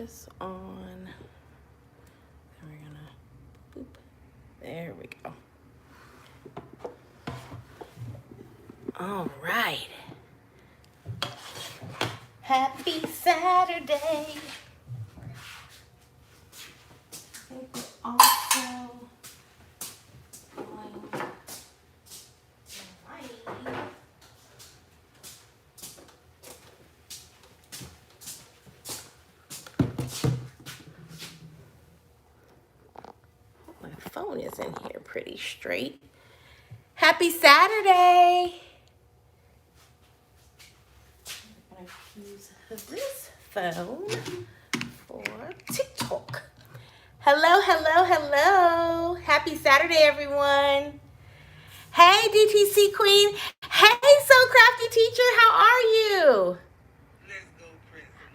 this on. And we're gonna boop. There we go. All right. Happy Saturday. Also, my phone is in here pretty straight. Happy Saturday. I'm going to use this phone for TikTok. Hello, hello, hello. Happy Saturday, everyone. Hey, DTC Queen. Hey, So Crafty Teacher, how are you?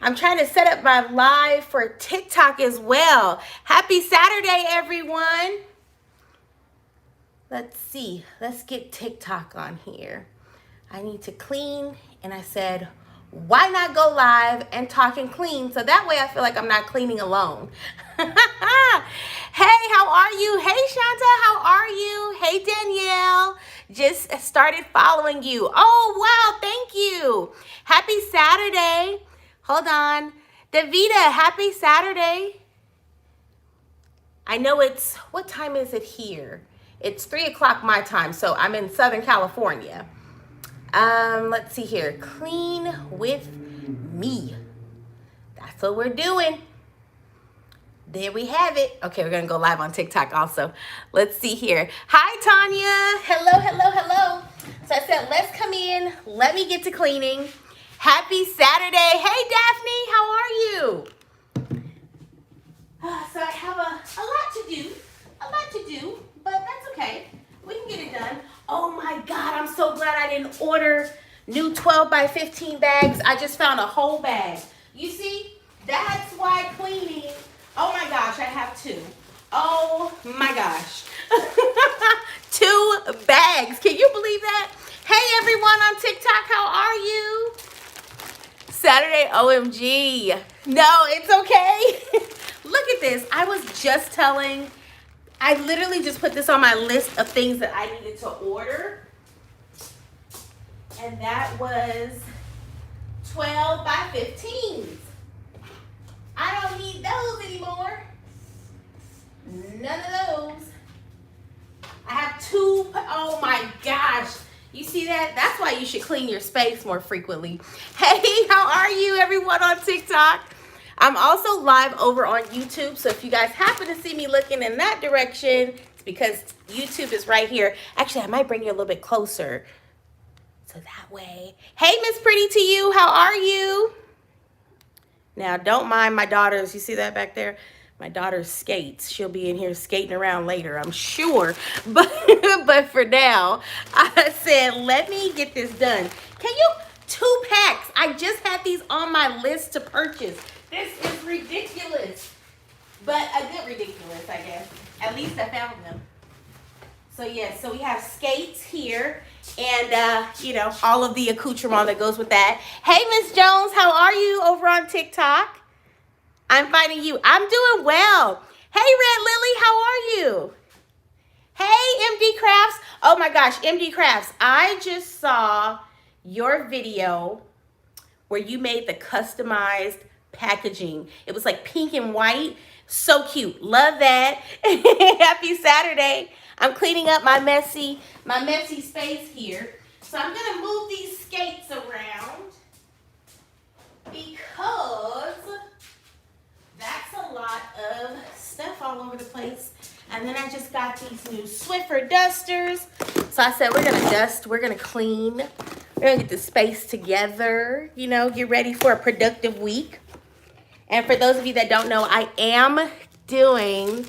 I'm trying to set up my live for TikTok as well. Happy Saturday, everyone. Let's see. Let's get TikTok on here. I need to clean, and I said, why not go live and talk and clean? So that way I feel like I'm not cleaning alone. Hey, how are you? Hey, Shanta, how are you? Hey, Danielle, just started following you. Oh, wow, thank you. Happy Saturday. Hold on. Davita, happy Saturday. I know it's, what time is it here? It's 3 o'clock my time, so I'm in Southern California. Let's see here. Clean with me. That's what we're doing. There we have it. Okay, we're gonna go live on TikTok also. Let's see here. Hi, Tanya. Hello, hello, hello. So I said, let's come in. Let me get to cleaning. Happy Saturday. Hey, Daphne, how are you? So I have a lot to do, but that's okay. We can get it done. Oh my God, I'm so glad I didn't order new 12 by 15 bags. I just found a whole bag. You see, that's why cleaning. Oh my gosh, I have two. Oh my gosh. 2 bags. Can you believe that? Hey everyone on TikTok, how are you? Saturday OMG. No, it's okay. Look at this. I was just telling, I literally just put this on my list of things that I needed to order. And that was 12 by 15s. I don't need those anymore. None of those. I have 2, oh my gosh. You see that? That's why you should clean your space more frequently. Hey, how are you everyone on TikTok? I'm also live over on YouTube, so if you guys happen to see me looking in that direction, it's because YouTube is right here. Actually, I might bring you a little bit closer. So that way. Hey, Miss Pretty to you, how are you? Now, don't mind my daughters. You see that back there? My daughter skates. She'll be in here skating around later, I'm sure. But for now, I said, let me get this done. Can you, 2 packs. I just had these on my list to purchase. This is ridiculous. But a good ridiculous, I guess. At least I found them. So yes, so we have skates here. And, you know, all of the accoutrement that goes with that. Hey, Miss Jones, how are you over on TikTok? I'm finding you. I'm doing well. Hey, Red Lily, how are you? Hey, MD Crafts. Oh, my gosh, MD Crafts. I just saw your video where you made the customized packaging. It was like pink and white. So cute. Love that. Happy Saturday. I'm cleaning up my messy space here. So I'm going to move these skates around because that's a lot of stuff all over the place. And then I just got these new Swiffer dusters. So I said, we're going to dust, we're going to clean. We're going to get the space together, you know, get ready for a productive week. And for those of you that don't know, I am doing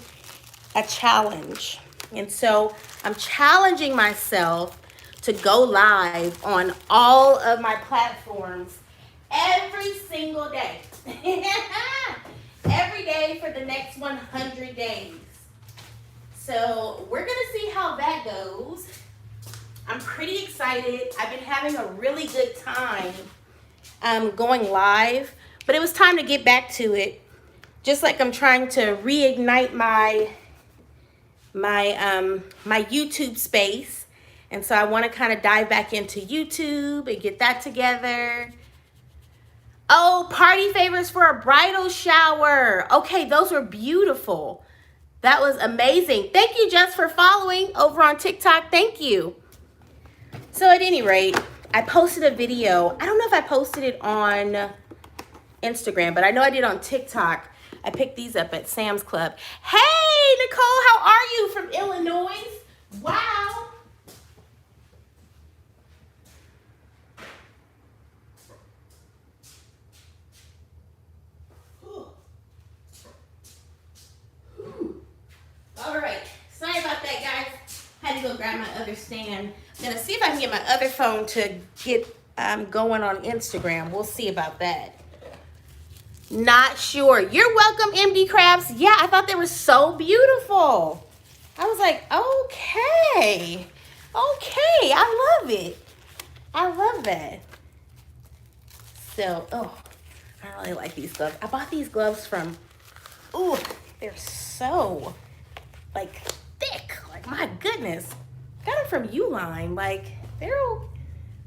a challenge. And so I'm challenging myself to go live on all of my platforms every single day. Every day for the next 100 days. So we're going to see how that goes. I'm pretty excited. I've been having a really good time going live, but it was time to get back to it. just like I'm trying to reignite my YouTube space. And so I want to kind of dive back into YouTube and get that together. Oh, party favors for a bridal shower. Okay, those were beautiful. That was amazing. Thank you, Jess, for following over on TikTok. Thank you. So at any rate, I posted a video. I don't know if I posted it on Instagram, but I know I did on TikTok. I picked these up at Sam's Club. Hey, Nicole, how are you from Illinois? Wow. All right, sorry about that, guys. Had to go grab my other stand. I'm gonna see if I can get my other phone to get going on Instagram. We'll see about that. Not sure. You're welcome, MD Crafts. Yeah, I thought they were so beautiful. I was like, okay, I love it. I love that. So, oh, I really like these gloves. I bought these gloves from, ooh, they're so, like, thick. Like, my goodness. Got them from Uline. Like, they're,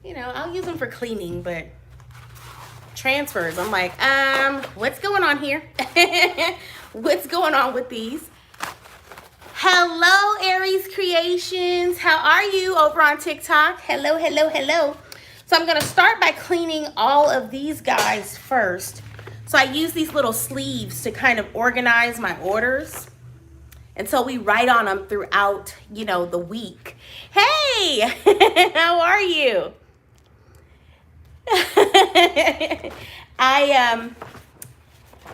you know, I'll use them for cleaning, but transfers, I'm like, what's going on here? What's going on with these? Hello, Aries Creations. How are you over on TikTok? Hello, hello, hello. So I'm gonna start by cleaning all of these guys first. So I use these little sleeves to kind of organize my orders. And so we write on them throughout, you know, the week. Hey, how are you?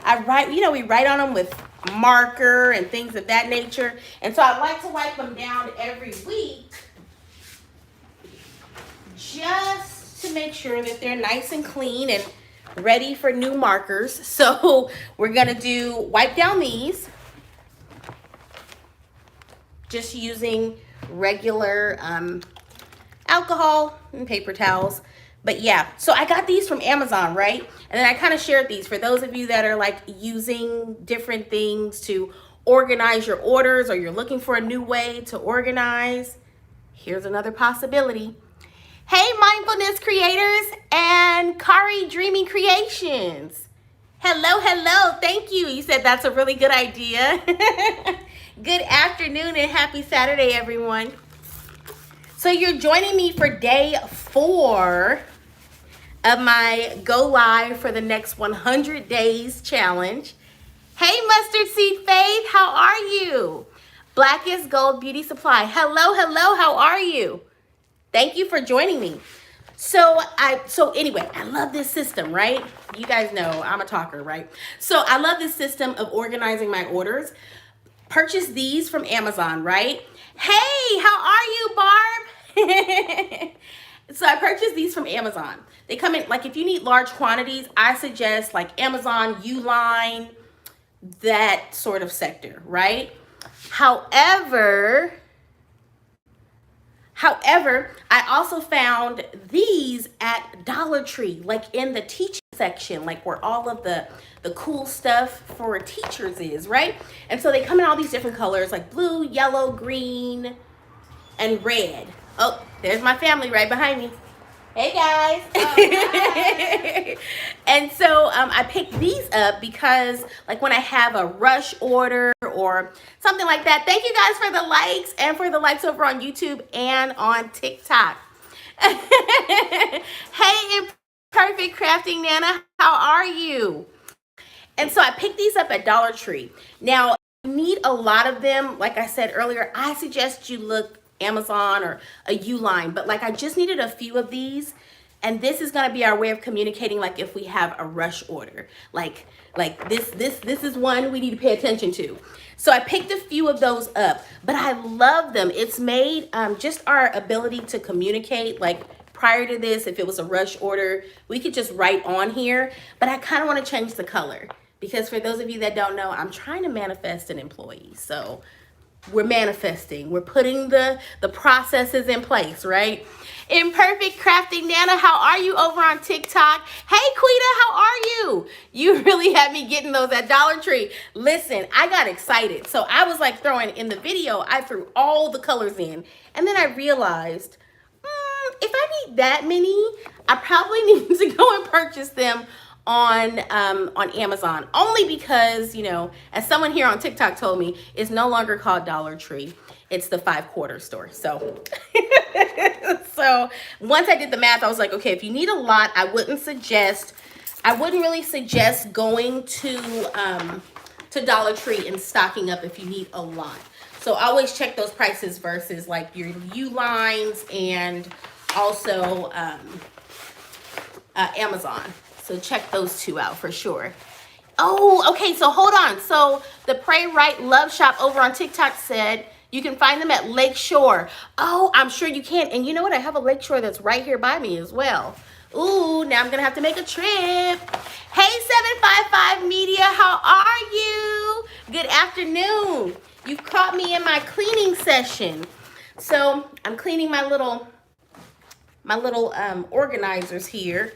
I write, you know, we write on them with marker and things of that nature. And so I like to wipe them down every week just to make sure that they're nice and clean and ready for new markers. So we're gonna do wipe down these, just using regular alcohol and paper towels. But yeah, so I got these from Amazon, right? And then I kind of shared these for those of you that are like using different things to organize your orders, or you're looking for a new way to organize. Here's another possibility. Hey, mindfulness creators and Kari Dreamy Creations. Hello, hello, thank you. You said that's a really good idea. Good afternoon and happy Saturday, everyone. So you're joining me for day 4 of my Go Live for the next 100 days challenge. Hey, Mustard Seed Faith, how are you? Blackest Gold Beauty Supply. Hello, hello, how are you? Thank you for joining me. So anyway, I love this system, right? You guys know I'm a talker, right? So I love this system of organizing my orders. Purchase these from Amazon, right? Hey, how are you, Barb? So I purchased these from Amazon. They come in, like if you need large quantities, I suggest like Amazon, Uline, that sort of sector, right? However, I also found these at Dollar Tree, like in the teaching section, like where all of the cool stuff for teachers is, right? And so they come in all these different colors, like blue, yellow, green, and red. Oh, there's my family right behind me. Hey guys. Oh, and so I picked these up because like when I have a rush order or something like that. Thank you guys for the likes and for the likes over on YouTube and on TikTok. Hey, Imperfect Crafting Nana, how are you? And so I picked these up at Dollar Tree. Now, you need a lot of them. Like I said earlier, I suggest you look Amazon or a Uline, but like I just needed a few of these, and this is going to be our way of communicating, like if we have a rush order, like this is one we need to pay attention to. So I picked a few of those up, but I love them. It's made just our ability to communicate. Like prior to this, if it was a rush order, we could just write on here, but I kind of want to change the color because for those of you that don't know, I'm trying to manifest an employee. So we're manifesting. We're putting the processes in place, right? Imperfect Crafting Nana, how are you over on TikTok? Hey, Quita, how are you? You really had me getting those at Dollar Tree. Listen, I got excited. So I was like throwing in the video, I threw all the colors in. And then I realized, if I need that many, I probably need to go and purchase them on Amazon. Only because, you know, as someone here on TikTok told me, it's no longer called Dollar Tree. It's the 5-quarter store. So, so once I did the math, I was like, okay, if you need a lot, I wouldn't really suggest going to Dollar Tree and stocking up if you need a lot. So always check those prices versus like your U-lines and also Amazon. So check those two out for sure. Oh, okay, so hold on. So the Pray Right Love Shop over on TikTok said you can find them at Lakeshore. Oh, I'm sure you can. And you know what? I have a Lakeshore that's right here by me as well. Ooh, now I'm going to have to make a trip. Hey, 755 Media, how are you? Good afternoon. You've caught me in my cleaning session. So I'm cleaning my little organizers here.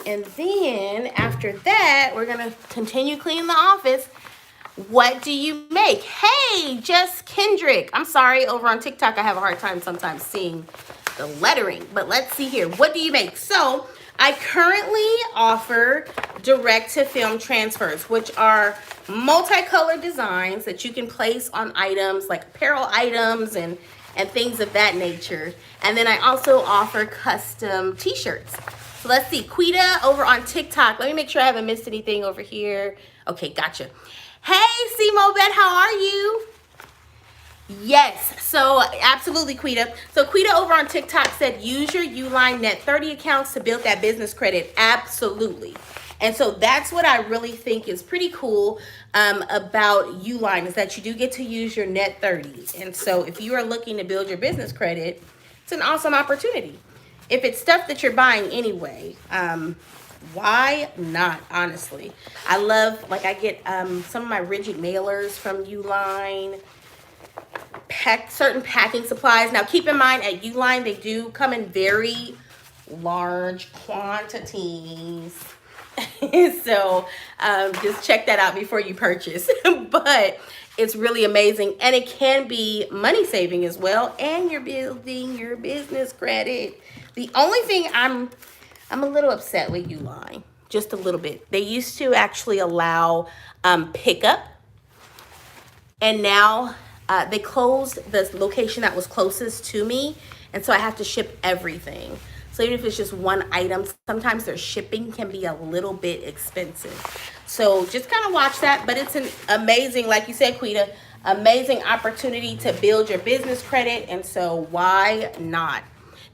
And then after that, we're going to continue cleaning the office. What do you make? Hey, Just Kendrick. I'm sorry, over on TikTok, I have a hard time sometimes seeing the lettering. But let's see here. What do you make? So I currently offer direct-to-film transfers, which are multicolored designs that you can place on items like apparel items and things of that nature. And then I also offer custom t-shirts. So let's see, Quita over on TikTok. Let me make sure I haven't missed anything over here. Okay, gotcha. Hey, Simo Bet, how are you? Yes, so absolutely, Quita. So Quita over on TikTok said, use your Uline Net 30 accounts to build that business credit. Absolutely. And so that's what I really think is pretty cool about Uline, is that you do get to use your Net 30. And so if you are looking to build your business credit, it's an awesome opportunity. If it's stuff that you're buying anyway, why not, honestly? I love, like I get some of my rigid mailers from Uline, certain packing supplies. Now keep in mind at Uline, they do come in very large quantities. So just check that out before you purchase. But it's really amazing, and it can be money saving as well, and you're building your business credit. The only thing I'm a little upset with Uline, just a little bit. They used to actually allow pickup, and now they closed the location that was closest to me, and so I have to ship everything. So even if it's just one item, sometimes their shipping can be a little bit expensive. So just kind of watch that. But it's an amazing, like you said, Quita, amazing opportunity to build your business credit. And so why not?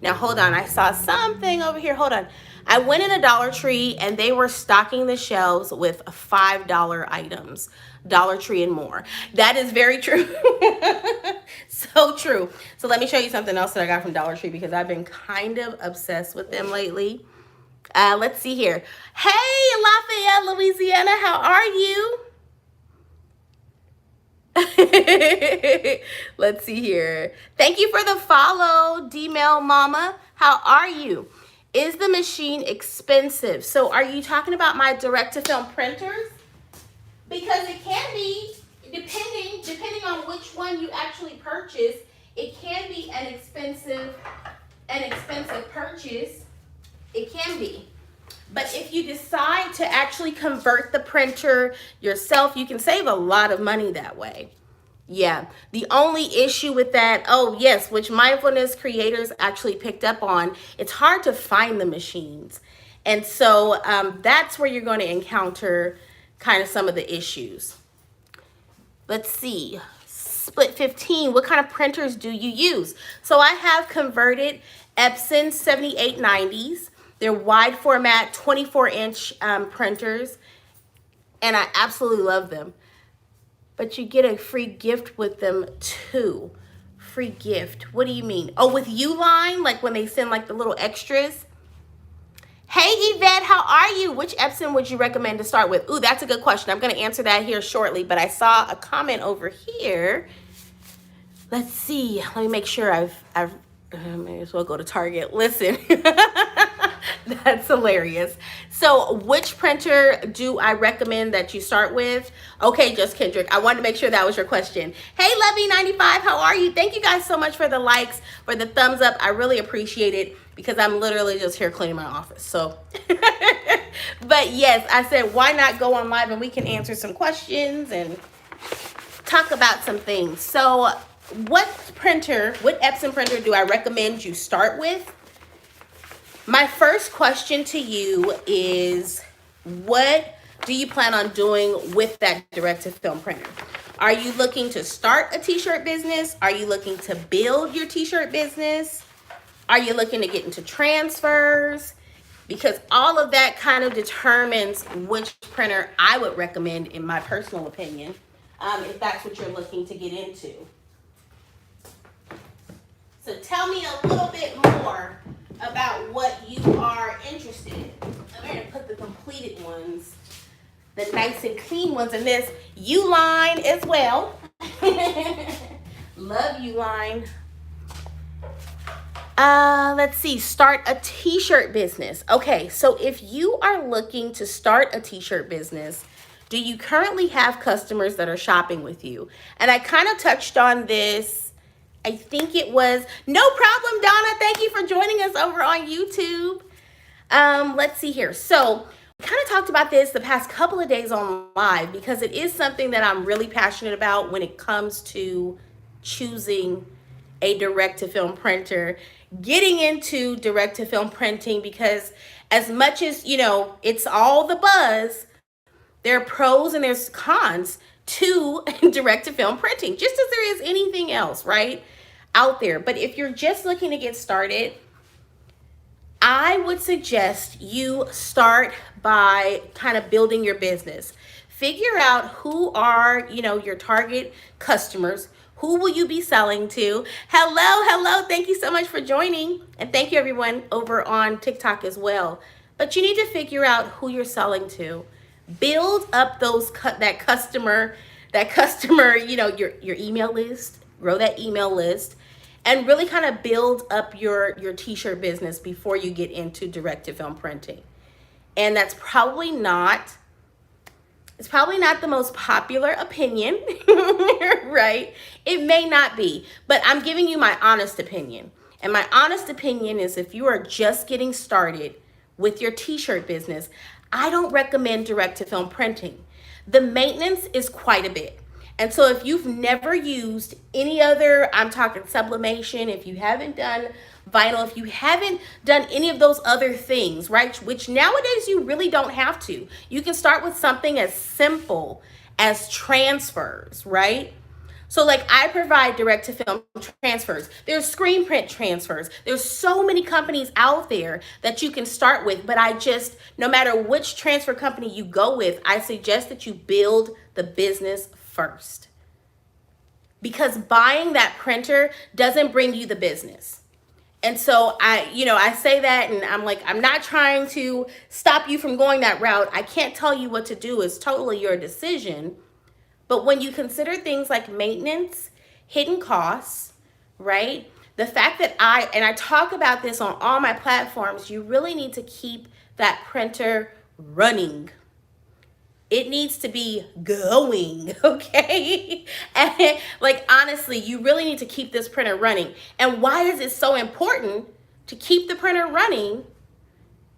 Now, hold on. I saw something over here. Hold on. I went in a Dollar Tree and they were stocking the shelves with $5 items. Dollar Tree and more. That is very true. So true. So let me show you something else that I got from Dollar Tree, because I've been kind of obsessed with them lately. Let's see here. Hey, Lafayette, Louisiana, how are you? Let's see here. Thank you for the follow, D-Mail Mama. How are you? Is the machine expensive? So are you talking about my direct-to-film printers? Because it can be, depending on which one you actually purchase, it can be an expensive purchase. It can be. But if you decide to actually convert the printer yourself, you can save a lot of money that way. Yeah, the only issue with that, oh yes, which mindfulness creators actually picked up on, it's hard to find the machines. And so that's where you're going to encounter kind of some of the issues. Let's see, Split 15, what kind of printers do you use? So I have converted Epson 7890s. They're wide format, 24-inch printers, and I absolutely love them. But you get a free gift with them too. Free gift, what do you mean? Oh, with Uline, like when they send like the little extras? Hey, Yvette, how are you? Which Epson would you recommend to start with? Ooh, that's a good question. I'm going to answer that here shortly, but I saw a comment over here. Let's see. Let me make sure I may as well go to Target. Listen, That's hilarious. So which printer do I recommend that you start with? Okay, Just Kendrick, I wanted to make sure that was your question. Hey, Levy95, how are you? Thank you guys so much for the likes, for the thumbs up. I really appreciate it because I'm literally just here cleaning my office. So, but yes, I said, why not go on live and we can answer some questions and talk about some things. So what Epson printer do I recommend you start with? My first question to you is, what do you plan on doing with that direct-to-film printer? Are you looking to start a t-shirt business? Are you looking to build your t-shirt business? Are you looking to get into transfers? Because all of that kind of determines which printer I would recommend, in my personal opinion, if that's what you're looking to get into. So tell me a little bit more about what you are interested in. I'm going to put the completed ones, the nice and clean ones, in this U-line as well. Love U-line. Let's see, start a t-shirt business. Okay, so if you are looking to start a t-shirt business, do you currently have customers that are shopping with you? And I kind of touched on this. I think it was, no problem, Donna. Thank you for joining us over on YouTube. Let's see here. So we kind of talked about this the past couple of days on live because it is something that I'm really passionate about when it comes to choosing a direct-to-film printer, getting into direct-to-film printing, because as much as, you know, it's all the buzz, there are pros and there's cons to direct-to-film printing, just as there is anything else, right, out there. But if you're just looking to get started, I would suggest you start by kind of building your business. Figure out who are, you know, your target customers. Who will you be selling to? Hello. Thank you so much for joining. And thank you everyone over on TikTok as well. But you need to figure out who you're selling to. Build up that customer, you know, your email list, grow that email list, and really kind of build up your t-shirt business before you get into direct-to-film printing. And that's probably not, it's probably not the most popular opinion, right? It may not be, but I'm giving you my honest opinion. And my honest opinion is, if you are just getting started with your t-shirt business, I don't recommend direct-to-film printing. The maintenance is quite a bit. And so if you've never used any other, I'm talking sublimation, if you haven't done vinyl, if you haven't done any of those other things, right, which nowadays you really don't have to. You can start with something as simple as transfers, right? So like, I provide direct-to-film transfers. There's screen print transfers. There's so many companies out there that you can start with, but no matter which transfer company you go with, I suggest that you build the business first. Because buying that printer doesn't bring you the business. And so I say that, and I'm like, I'm not trying to stop you from going that route. I can't tell you what to do. It's totally your decision. But when you consider things like maintenance, hidden costs, right? The fact that I talk about this on all my platforms, you really need to keep that printer running. It needs to be going, okay? And like, honestly, you really need to keep this printer running. And why is it so important to keep the printer running?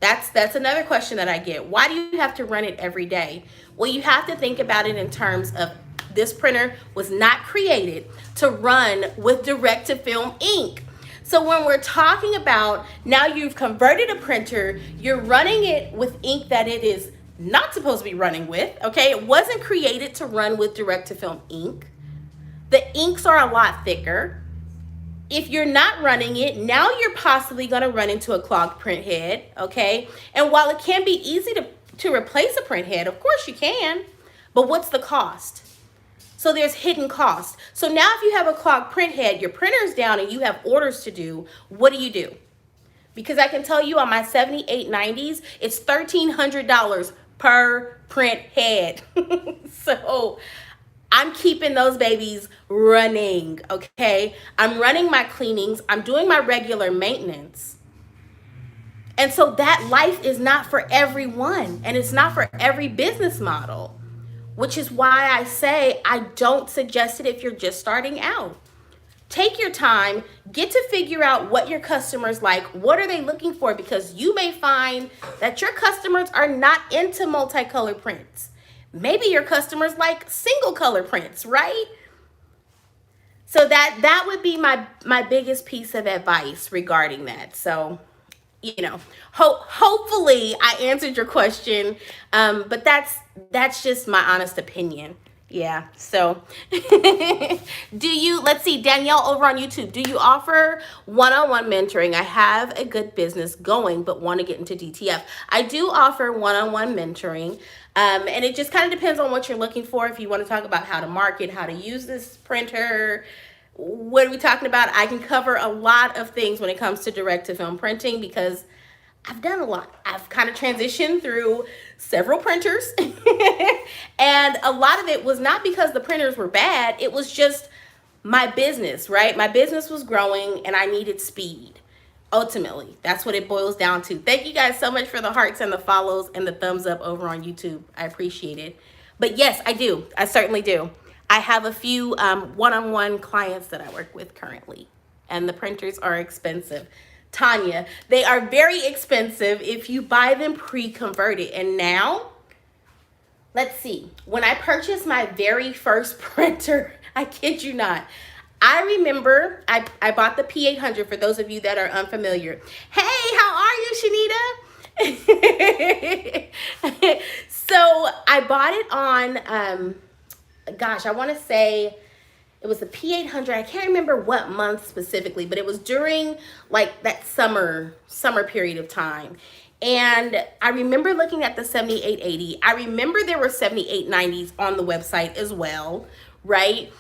That's another question that I get. Why do you have to run it every day? Well, you have to think about it in terms of, this printer was not created to run with direct-to-film ink. So when we're talking about, now you've converted a printer, you're running it with ink that it is not supposed to be running with, okay? It wasn't created to run with direct-to-film ink. The inks are a lot thicker. If you're not running it, now you're possibly gonna run into a clogged print head, okay? And while it can be easy to replace a print head, of course you can, but what's the cost? So there's hidden costs. So now if you have a clogged print head, your printer's down and you have orders to do, what do? Because I can tell you on my 7890s, it's $1,300 per print head. So I'm keeping those babies running, okay? I'm running my cleanings. I'm doing my regular maintenance. And so that life is not for everyone, and it's not for every business model, which is why I say I don't suggest it if you're just starting out. Take your time, get to figure out what your customers like, what are they looking for, because you may find that your customers are not into multicolor prints. Maybe your customers like single color prints, right? So that would be my biggest piece of advice regarding that. So, hopefully I answered your question, but that's just my honest opinion. Yeah. So, let's see, Danielle over on YouTube, do you offer one-on-one mentoring? I have a good business going, but want to get into DTF. I do offer one-on-one mentoring. And it just kind of depends on what you're looking for. If you want to talk about how to market, how to use this printer, what are we talking about? I can cover a lot of things when it comes to direct-to-film printing because I've done a lot. I've kind of transitioned through several printers and a lot of it was not because the printers were bad. It was just my business, right? My business was growing and I needed speed. Ultimately, that's what it boils down to. Thank you guys so much for the hearts and the follows and the thumbs up over on YouTube. I appreciate it. But yes, I do. I certainly do. I have a few one-on-one clients that I work with currently, and the printers are expensive. Tanya, they are very expensive if you buy them pre-converted. And now, let's see, when I purchased my very first printer, I kid you not, I remember I bought the P800 for those of you that are unfamiliar. Hey, how are you, Shanita? So I bought it on, I want to say it was the P800. I can't remember what month specifically, but it was during like that summer period of time. And I remember looking at the 7880. I remember there were 7890s on the website as well, right?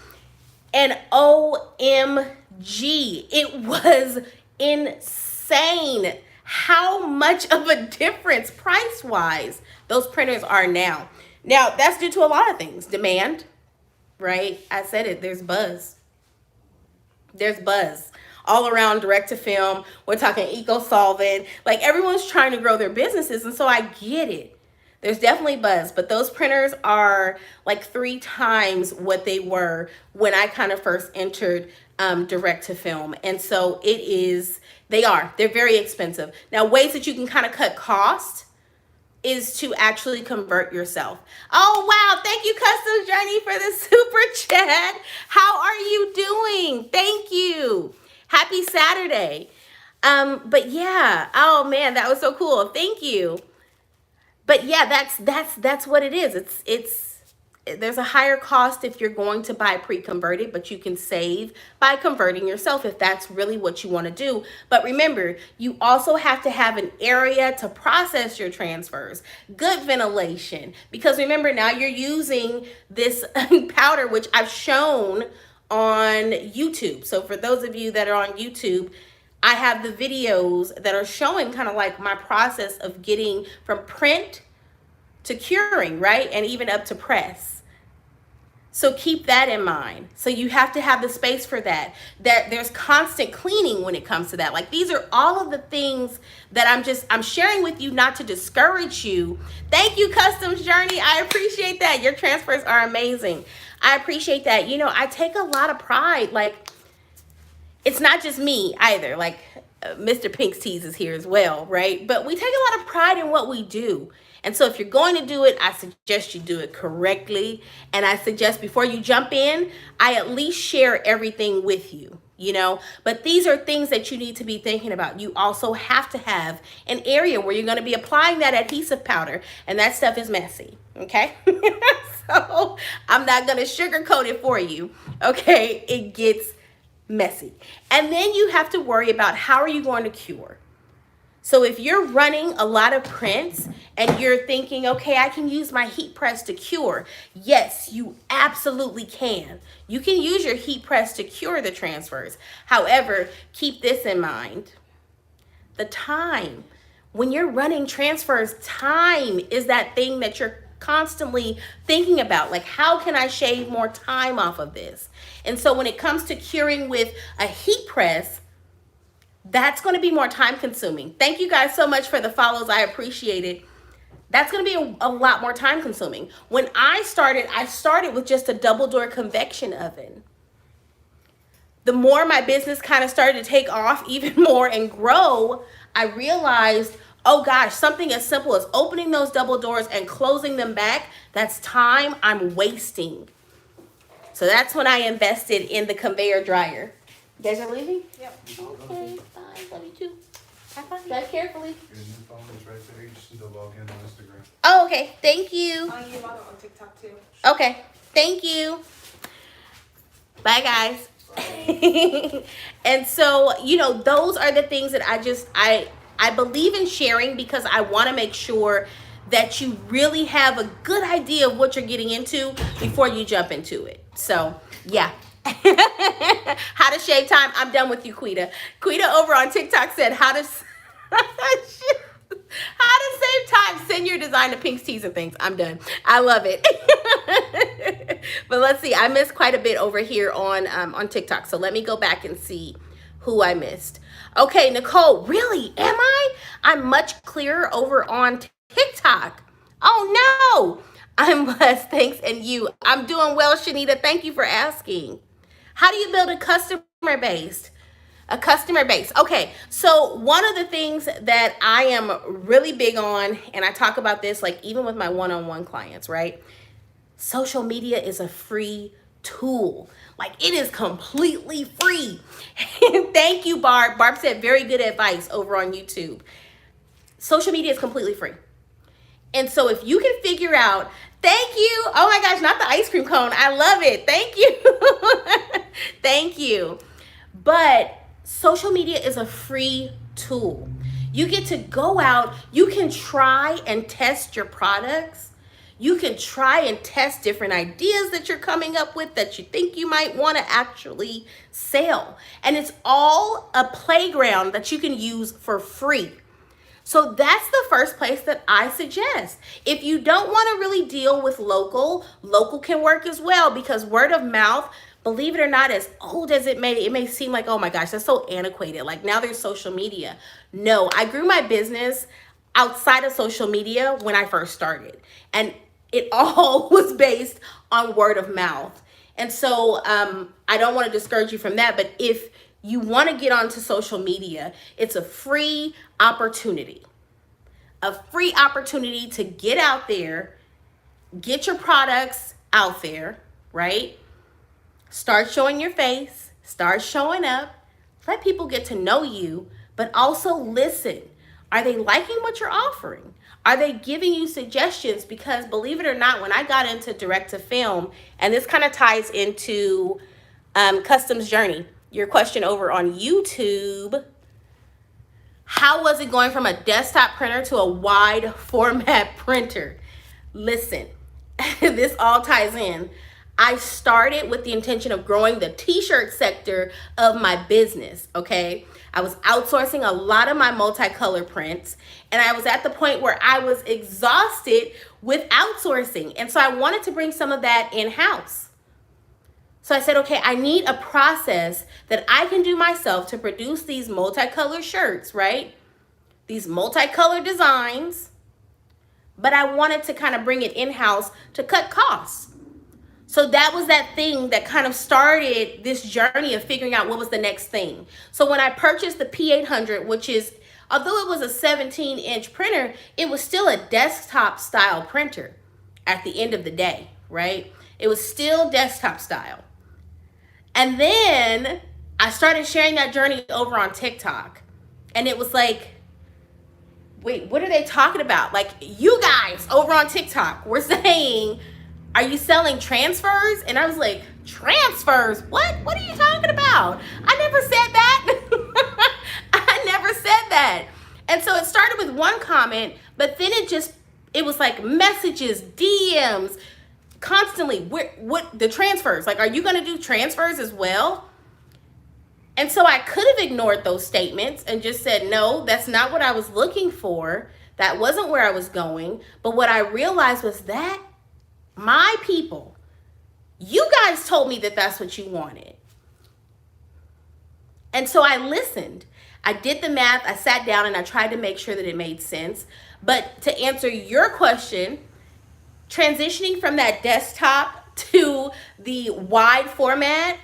And OMG, it was insane how much of a difference price-wise those printers are now. Now, that's due to a lot of things. Demand, right? I said it, there's buzz. There's buzz all around direct to film. We're talking eco-solvent. Like everyone's trying to grow their businesses, and so I get it. There's definitely buzz, but those printers are like 3 times what they were when I kind of first entered direct to film. And so they're very expensive. Now, ways that you can kind of cut cost is to actually convert yourself. Oh, wow. Thank you, Customs Journey, for the super chat. How are you doing? Thank you. Happy Saturday. But yeah, oh man, that was so cool. Thank you. But yeah, that's what it is. There's a higher cost if you're going to buy pre-converted, but you can save by converting yourself if that's really what you want to do. But remember, you also have to have an area to process your transfers, good ventilation, because remember now you're using this powder, which I've shown on YouTube. So for those of you that are on YouTube, I have the videos that are showing kind of like my process of getting from print to curing, right? And even up to press. So keep that in mind. So you have to have the space for that. There's constant cleaning when it comes to that. Like these are all of the things that I'm sharing with you not to discourage you. Thank you, Customs Journey. I appreciate that. Your transfers are amazing. I appreciate that. I take a lot of pride. Like, it's not just me either. Like Mr. Pink's Tees is here as well, right? But we take a lot of pride in what we do. And so if you're going to do it, I suggest you do it correctly. And I suggest before you jump in, I at least share everything with you, But these are things that you need to be thinking about. You also have to have an area where you're going to be applying that adhesive powder. And that stuff is messy, okay? So I'm not going to sugarcoat it for you, okay? It gets messy. And then you have to worry about how are you going to cure. So if you're running a lot of prints and you're thinking, okay, I can use my heat press to cure. Yes, you absolutely can. You can use your heat press to cure the transfers. However, keep this in mind. The time. When you're running transfers, time is that thing that you're constantly thinking about. Like, how can I shave more time off of this? And so when it comes to curing with a heat press, That's going to be more time consuming. Thank you guys so much for the follows. I appreciate it. That's going to be a lot more time consuming. When I started with just a double door convection oven. The more my business kind of started to take off even more and grow, I realized, oh gosh, something as simple as opening those double doors and closing them back, that's time I'm wasting. So that's when I invested in the conveyor dryer. You guys are leaving? Yep. Okay, bye. Love you too. Have fun. Drive carefully. Your new phone is right there. You just need to log in on Instagram. Oh, okay. Thank you. You log it on TikTok too. Okay. Thank you. Bye, guys. And so, those are the things that I believe in sharing, because I want to make sure that you really have a good idea of what you're getting into before you jump into it. So, yeah. How to shave time. I'm done with you, Quita. Quita over on TikTok said how to save time. Send your design to Pink's Tees and Things. I'm done. I love it. But let's see. I missed quite a bit over here on TikTok. So let me go back and see who I missed. Okay, Nicole. Really? Am I? I'm much clearer over on TikTok. Oh no. I'm blessed. Thanks. And you? I'm doing well, Shanita. Thank you for asking. How do you build a customer base? A customer base. Okay, so one of the things that I am really big on, and I talk about this like even with my one-on-one clients, right? Social media is a free tool. Like, it is completely free. Thank you, Barb. Barb said very good advice over on YouTube. Social media is completely free. And so if you can figure out, thank you. Oh my gosh, not the ice cream cone. I love it. Thank you. Thank you. But social media is a free tool. You get to go out. You can try and test your products. You can try and test different ideas that you're coming up with that you think you might want to actually sell. And it's all a playground that you can use for free. So that's the first place that I suggest. If you don't want to really deal with local can work as well, because word of mouth, believe it or not, as old as it may seem like, oh my gosh, that's so antiquated. Like, now there's social media. No, I grew my business outside of social media when I first started. And it all was based on word of mouth. And so I don't want to discourage you from that. But if you want to get onto social media, it's a free opportunity. A free opportunity to get out there, get your products out there, right? Start showing your face, start showing up, let people get to know you, but also listen. Are they liking what you're offering? Are they giving you suggestions? Because believe it or not, when I got into direct to film, and this kind of ties into Customs Journey, your question over on YouTube, how was it going from a desktop printer to a wide format printer? Listen, this all ties in. I started with the intention of growing the t-shirt sector of my business, okay? I was outsourcing a lot of my multicolor prints, and I was at the point where I was exhausted with outsourcing. And so I wanted to bring some of that in-house. So I said, okay, I need a process that I can do myself to produce these multicolor shirts, right? These multicolor designs, but I wanted to kind of bring it in-house to cut costs. So that was that thing that kind of started this journey of figuring out what was the next thing. So when I purchased the P800, which is, although it was a 17-inch printer, it was still a desktop style printer at the end of the day, right? It was still desktop style. And then I started sharing that journey over on TikTok. And it was like, wait, what are they talking about? Like, you guys over on TikTok were saying, are you selling transfers? And I was like, transfers? What? What are you talking about? I never said that. I never said that. And so it started with one comment, but then it was like messages, DMs, constantly. What the transfers? Like, are you going to do transfers as well? And so I could have ignored those statements and just said, no, that's not what I was looking for. That wasn't where I was going. But what I realized was that my people, you guys told me that that's what you wanted. And so I listened. I did the math, I sat down and I tried to make sure that it made sense. But to answer your question, transitioning from that desktop to the wide format,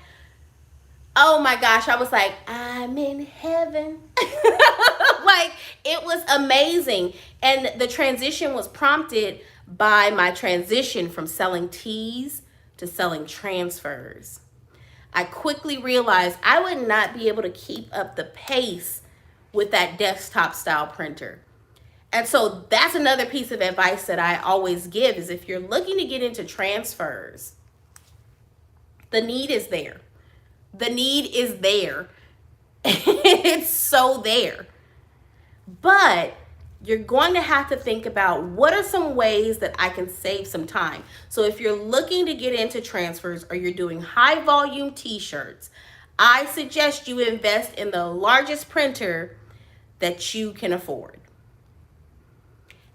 oh my gosh, I was like, I'm in heaven. Like, it was amazing. And the transition was prompted by my transition from selling tees to selling transfers. I quickly realized I would not be able to keep up the pace with that desktop style printer. And so that's another piece of advice that I always give is if you're looking to get into transfers, the need is there. The need is there. It's so there. But you're going to have to think about what are some ways that I can save some time. So if you're looking to get into transfers or you're doing high volume t-shirts, I suggest you invest in the largest printer that you can afford.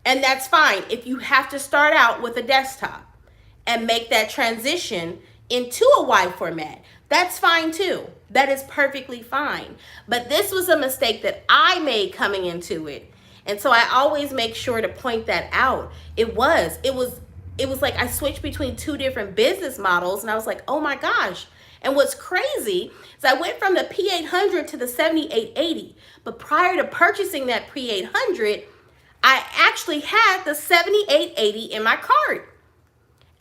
And that's fine if you have to start out with a desktop and make that transition into a wide format. That's fine too. That is perfectly fine. But this was a mistake that I made coming into it. And so I always make sure to point that out. It was like I switched between two different business models and I was like, oh my gosh. And what's crazy is I went from the P800 to the 7880. But prior to purchasing that P800, I actually had the 7880 in my cart.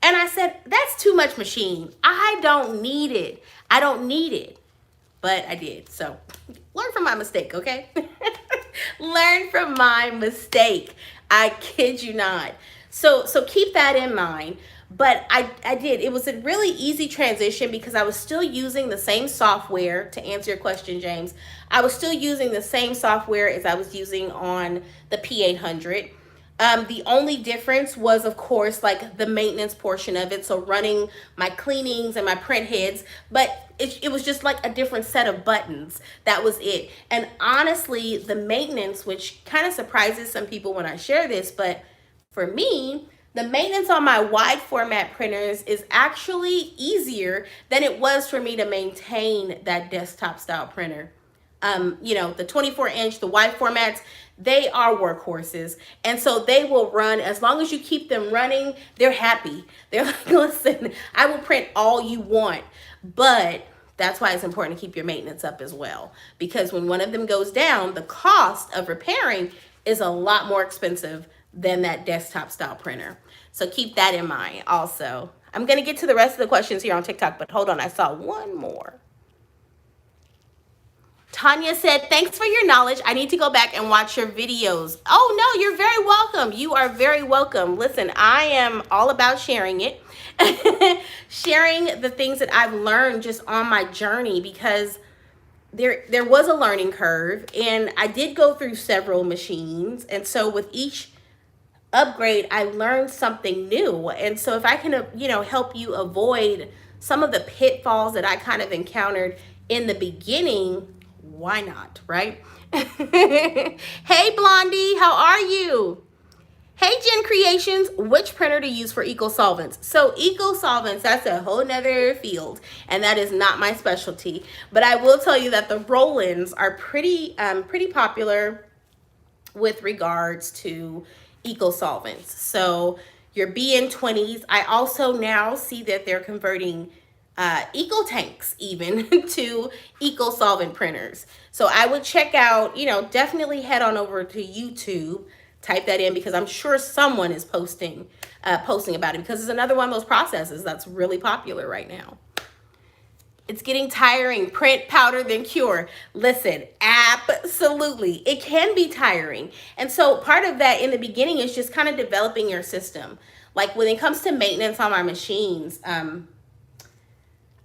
And I said, that's too much machine. I don't need it. I don't need it. But I did. So learn from my mistake, okay? Learn from my mistake. I kid you not. So keep that in mind. But I did. It was a really easy transition because I was still using the same software. To answer your question, James, I was still using the same software as I was using on the P800. The only difference was, of course, like the maintenance portion of it. So running my cleanings and my print heads, but it was just like a different set of buttons. That was it. And honestly, the maintenance, which kind of surprises some people when I share this, but for me, the maintenance on my wide format printers is actually easier than it was for me to maintain that desktop style printer. The 24-inch, the wide formats, they are workhorses. And so they will run, as long as you keep them running, they're happy. They're like, listen, I will print all you want. But that's why it's important to keep your maintenance up as well. Because when one of them goes down, the cost of repairing is a lot more expensive than that desktop style printer. So keep that in mind also. I'm going to get to the rest of the questions here on TikTok, but hold on, I saw one more. Tanya said, thanks for your knowledge. I need to go back and watch your videos. Oh, no, you're very welcome. You are very welcome. Listen, I am all about sharing it. Sharing the things that I've learned just on my journey, because there was a learning curve and I did go through several machines. And so with each upgrade, I learned something new. And so if I can, help you avoid some of the pitfalls that I kind of encountered in the beginning, why not, right? Hey, Blondie, how are you? Hey, Jen Creations, which printer to use for eco solvents? So eco solvents, that's a whole nother field, and that is not my specialty. But I will tell you that the roll-ins are pretty popular with regards to eco solvents. So your BN20s, I also now see that they're converting eco tanks even to eco solvent printers. So I would check out, definitely head on over to YouTube, type that in, because I'm sure someone is posting about it, because it's another one of those processes that's really popular right now. It's getting tiring. Print, powder, then cure. Listen, absolutely. It can be tiring. And so part of that in the beginning is just kind of developing your system. Like when it comes to maintenance on my machines,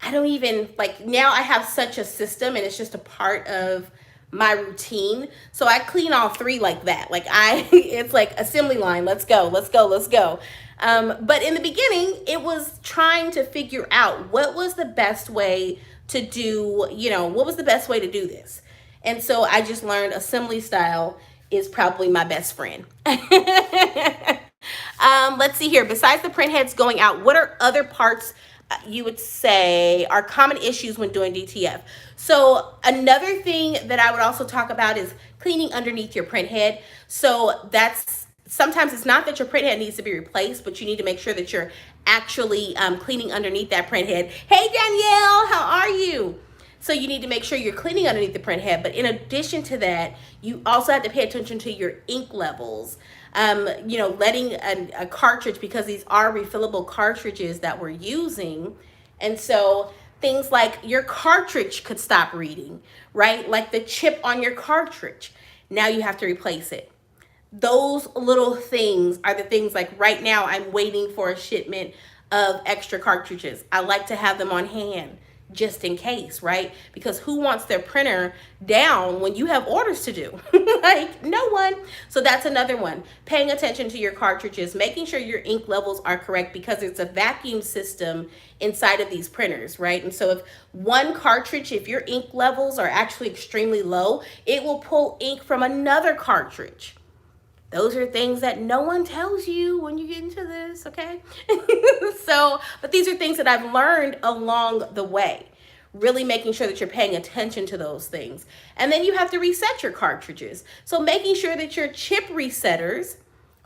I don't even, now I have such a system and it's just a part of my routine. So I clean all three like that. It's like assembly line. Let's go, let's go, let's go. But in the beginning, it was trying to figure out what was the best way to do, what was the best way to do this. And so I just learned assembly style is probably my best friend. Let's see here. Besides the print heads going out, what are other parts you would say are common issues when doing DTF. So another thing that I would also talk about is cleaning underneath your print head. So that's sometimes it's not that your print head needs to be replaced, but you need to make sure that you're actually cleaning underneath that print head. Hey Danielle, how are you? So you need to make sure you're cleaning underneath the print head. But in addition to that, you also have to pay attention to your ink levels. Letting a cartridge, because these are refillable cartridges that we're using. And so things like your cartridge could stop reading, right? Like the chip on your cartridge. Now you have to replace it. Those little things are the things, like right now I'm waiting for a shipment of extra cartridges. I like to have them on hand just in case, right? Because who wants their printer down when you have orders to do? Like no one. So that's another one. Paying attention to your cartridges, making sure your ink levels are correct, because it's a vacuum system inside of these printers, right? And so if one cartridge, if your ink levels are actually extremely low, it will pull ink from another cartridge. Those are things that no one tells you when you get into this, okay? But these are things that I've learned along the way. Really making sure that you're paying attention to those things. And then you have to reset your cartridges. So making sure that your chip resetters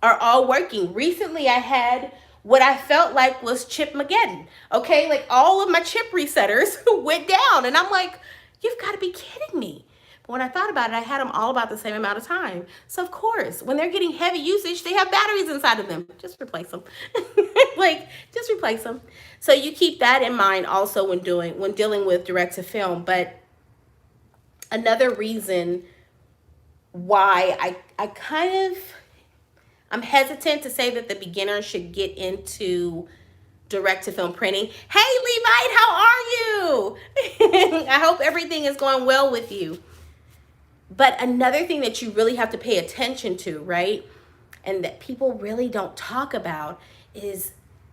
are all working. Recently, I had what I felt like was Chip Mageddon, okay? Like all of my chip resetters went down, and I'm like, you've got to be kidding me. When I thought about it, I had them all about the same amount of time. So of course, when they're getting heavy usage, they have batteries inside of them. Just replace them. Just replace them. So you keep that in mind also when dealing with direct to film. But another reason why I'm hesitant to say that the beginner should get into direct to film printing. Hey Levite, how are you? I hope everything is going well with you. But another thing that you really have to pay attention to, right, and that people really don't talk about, is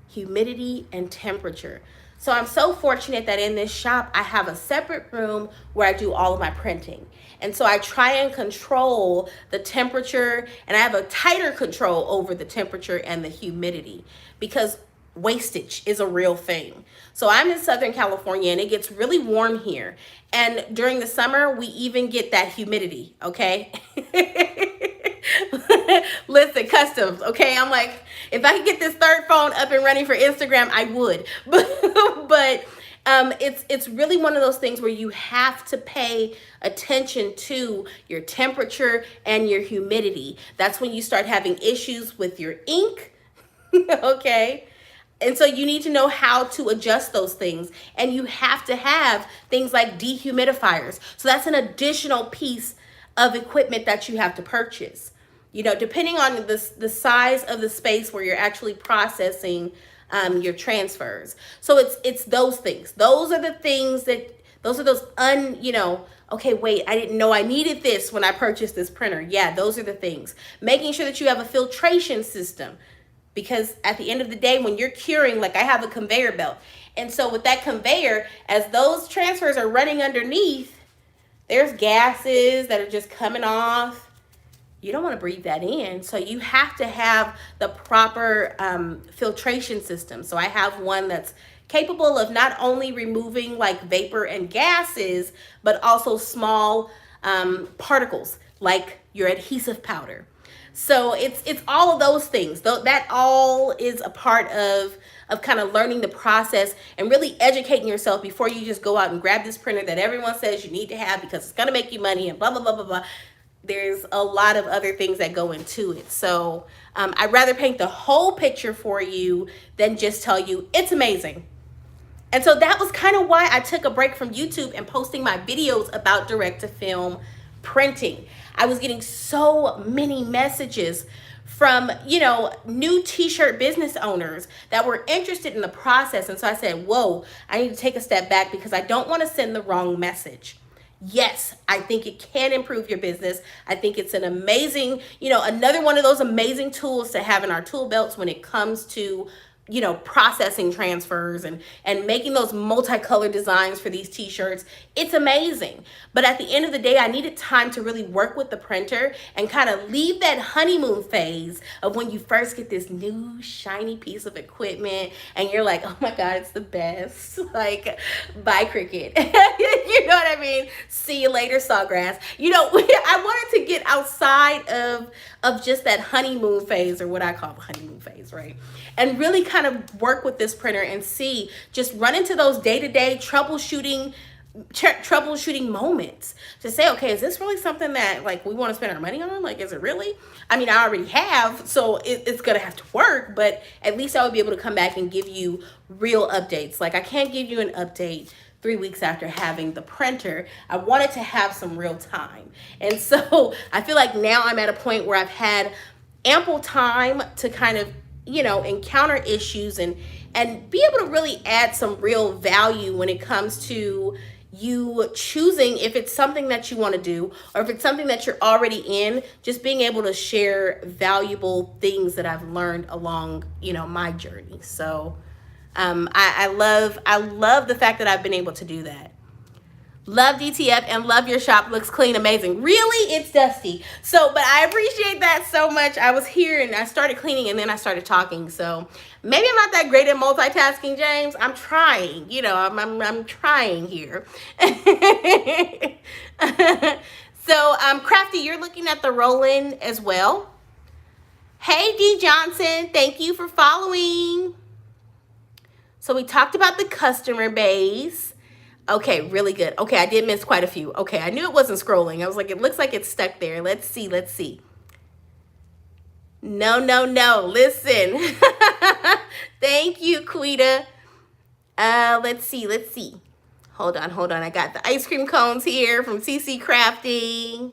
humidity and temperature. So I'm so fortunate that in this shop, I have a separate room where I do all of my printing. And so I try and control the temperature, and I have a tighter control over the temperature and the humidity, because wastage is a real thing. So I'm in Southern California, and it gets really warm here. And during the summer, we even get that humidity, okay? Listen, customs, okay? I'm like, if I could get this third phone up and running for Instagram, I would. But it's really one of those things where you have to pay attention to your temperature and your humidity. That's when you start having issues with your ink, okay? And so you need to know how to adjust those things. And you have to have things like dehumidifiers. So that's an additional piece of equipment that you have to purchase. Depending on the size of the space where you're actually processing your transfers. So it's those things. Those are those okay, wait, I didn't know I needed this when I purchased this printer. Yeah, those are the things. Making sure that you have a filtration system. Because at the end of the day, when you're curing, like I have a conveyor belt. And so with that conveyor, as those transfers are running underneath, there's gases that are just coming off. You don't want to breathe that in. So you have to have the proper filtration system. So I have one that's capable of not only removing like vapor and gases, but also small particles like your adhesive powder. So it's all of those things. That all is a part of kind of learning the process and really educating yourself before you just go out and grab this printer that everyone says you need to have because it's going to make you money and blah, blah, blah, blah, blah. There's a lot of other things that go into it. So I'd rather paint the whole picture for you than just tell you it's amazing. And so that was kind of why I took a break from YouTube and posting my videos about direct-to-film printing. I was getting so many messages from, new t-shirt business owners that were interested in the process. And so I said, whoa, I need to take a step back because I don't want to send the wrong message. Yes, I think it can improve your business. I think it's an amazing, another one of those amazing tools to have in our tool belts when it comes to processing transfers and making those multicolored designs for these t-shirts. It's amazing. But at the end of the day, I needed time to really work with the printer and kind of leave that honeymoon phase of when you first get this new shiny piece of equipment and you're like, oh my God, it's the best. Like, bye Cricut. You know what I mean? See you later, Sawgrass. I wanted to get outside of just that honeymoon phase, or what I call the honeymoon phase, right? And really kind of work with this printer and just run into those day-to-day troubleshooting moments to say, okay, is this really something that like we want to spend our money on? Like, is it really? I mean, I already have, so it's gonna have to work, but at least I would be able to come back and give you real updates. Like, I can't give you an update 3 weeks after having the printer. I wanted to have some real time. And so I feel like now I'm at a point where I've had ample time to kind of, encounter issues and be able to really add some real value when it comes to you choosing if it's something that you want to do or if it's something that you're already in, just being able to share valuable things that I've learned along, my journey. So I love the fact that I've been able to do that. Love DTF and love your shop. Looks clean, amazing. Really, it's dusty. But I appreciate that so much. I was here and I started cleaning and then I started talking. So maybe I'm not that great at multitasking, James. I'm trying, I'm trying here. So Crafty, you're looking at the roll-in as well. Hey, D Johnson, thank you for following. So we talked about the customer base. Okay, really good. Okay, I did miss quite a few. Okay, I knew it wasn't scrolling. I was like, it looks like it's stuck there. Let's see. No. Listen. Thank you, Quita. Let's see. Hold on. I got the ice cream cones here from CC Crafting.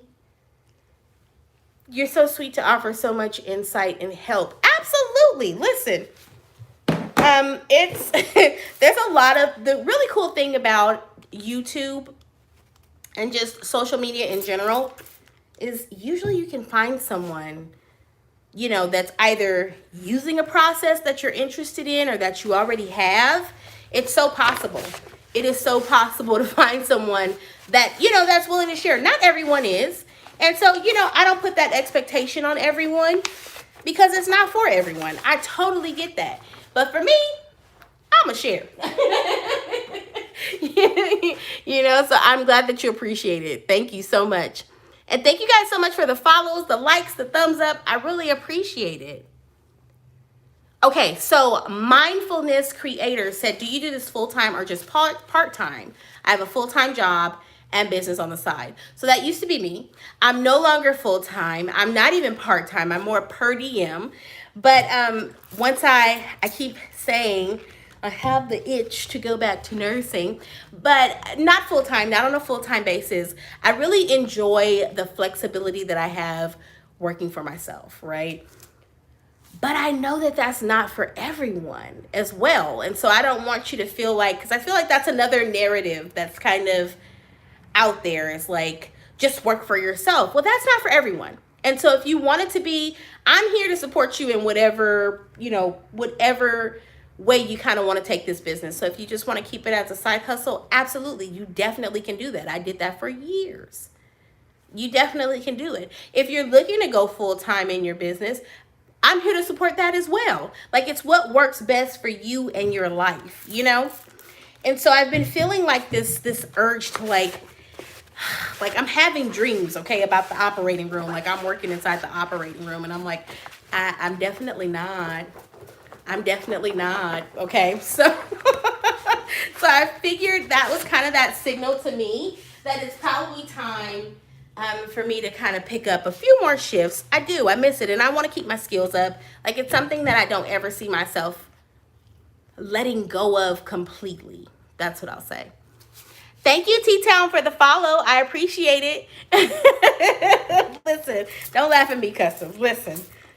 You're so sweet to offer so much insight and help. Absolutely. Listen. There's a lot of, the really cool thing about YouTube and just social media in general is usually you can find someone, that's either using a process that you're interested in or that you already have. It's so possible. It is so possible to find someone that, that's willing to share. Not everyone is. And so, I don't put that expectation on everyone because it's not for everyone. I totally get that. But for me, I'm a share. So I'm glad that you appreciate it. Thank you so much. And thank you guys so much for the follows, the likes, the thumbs up. I really appreciate it. Okay, so Mindfulness Creator said, do you do this full-time or just part-time? I have a full-time job and business on the side. So that used to be me. I'm no longer full-time. I'm not even part-time. I'm more per diem. But once I keep saying I have the itch to go back to nursing, but not full-time, not on a full-time basis. I really enjoy the flexibility that I have working for myself, right? But I know that that's not for everyone as well. And so I don't want you to feel like, because I feel like that's another narrative that's kind of out there. It's like, just work for yourself. Well, that's not for everyone. And so if you want it to be, I'm here to support you in whatever, whatever way you kind of want to take this business. So if you just want to keep it as a side hustle, absolutely, you definitely can do that. I did that for years. You definitely can do it. If you're looking to go full time in your business, I'm here to support that as well. Like, it's what works best for you and your life, And so I've been feeling like this urge to like I'm having dreams, okay, about the operating room. Like, I'm working inside the operating room and I'm like, I'm definitely not. Okay. So, so I figured that was kind of that signal to me that it's probably time for me to kind of pick up a few more shifts. I miss it. And I want to keep my skills up. Like, it's something that I don't ever see myself letting go of completely. That's what I'll say. Thank you, T-Town, for the follow. I appreciate it. Listen, don't laugh at me, Customs.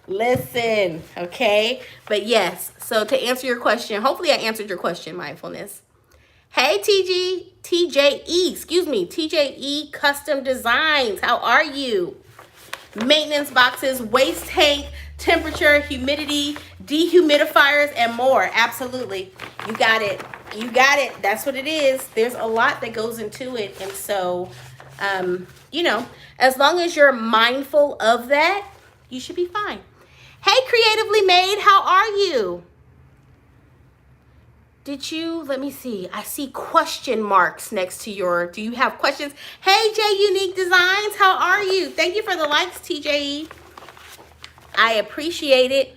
Listen, okay? But yes, so to answer your question, hopefully I answered your question, Mindfulness. Hey, TJE Custom Designs. How are you? Maintenance boxes, waste tank, temperature, humidity, dehumidifiers, and more. Absolutely. You got it. You got it. That's what it is. There's a lot that goes into it. And so, you know, as long as you're mindful of that, you should be fine. Hey, Creatively Made, how are you? Did you, let me see. I see question marks next to your, do you have questions? Hey, J Unique Designs, how are you? Thank you for the likes, TJE. I appreciate it.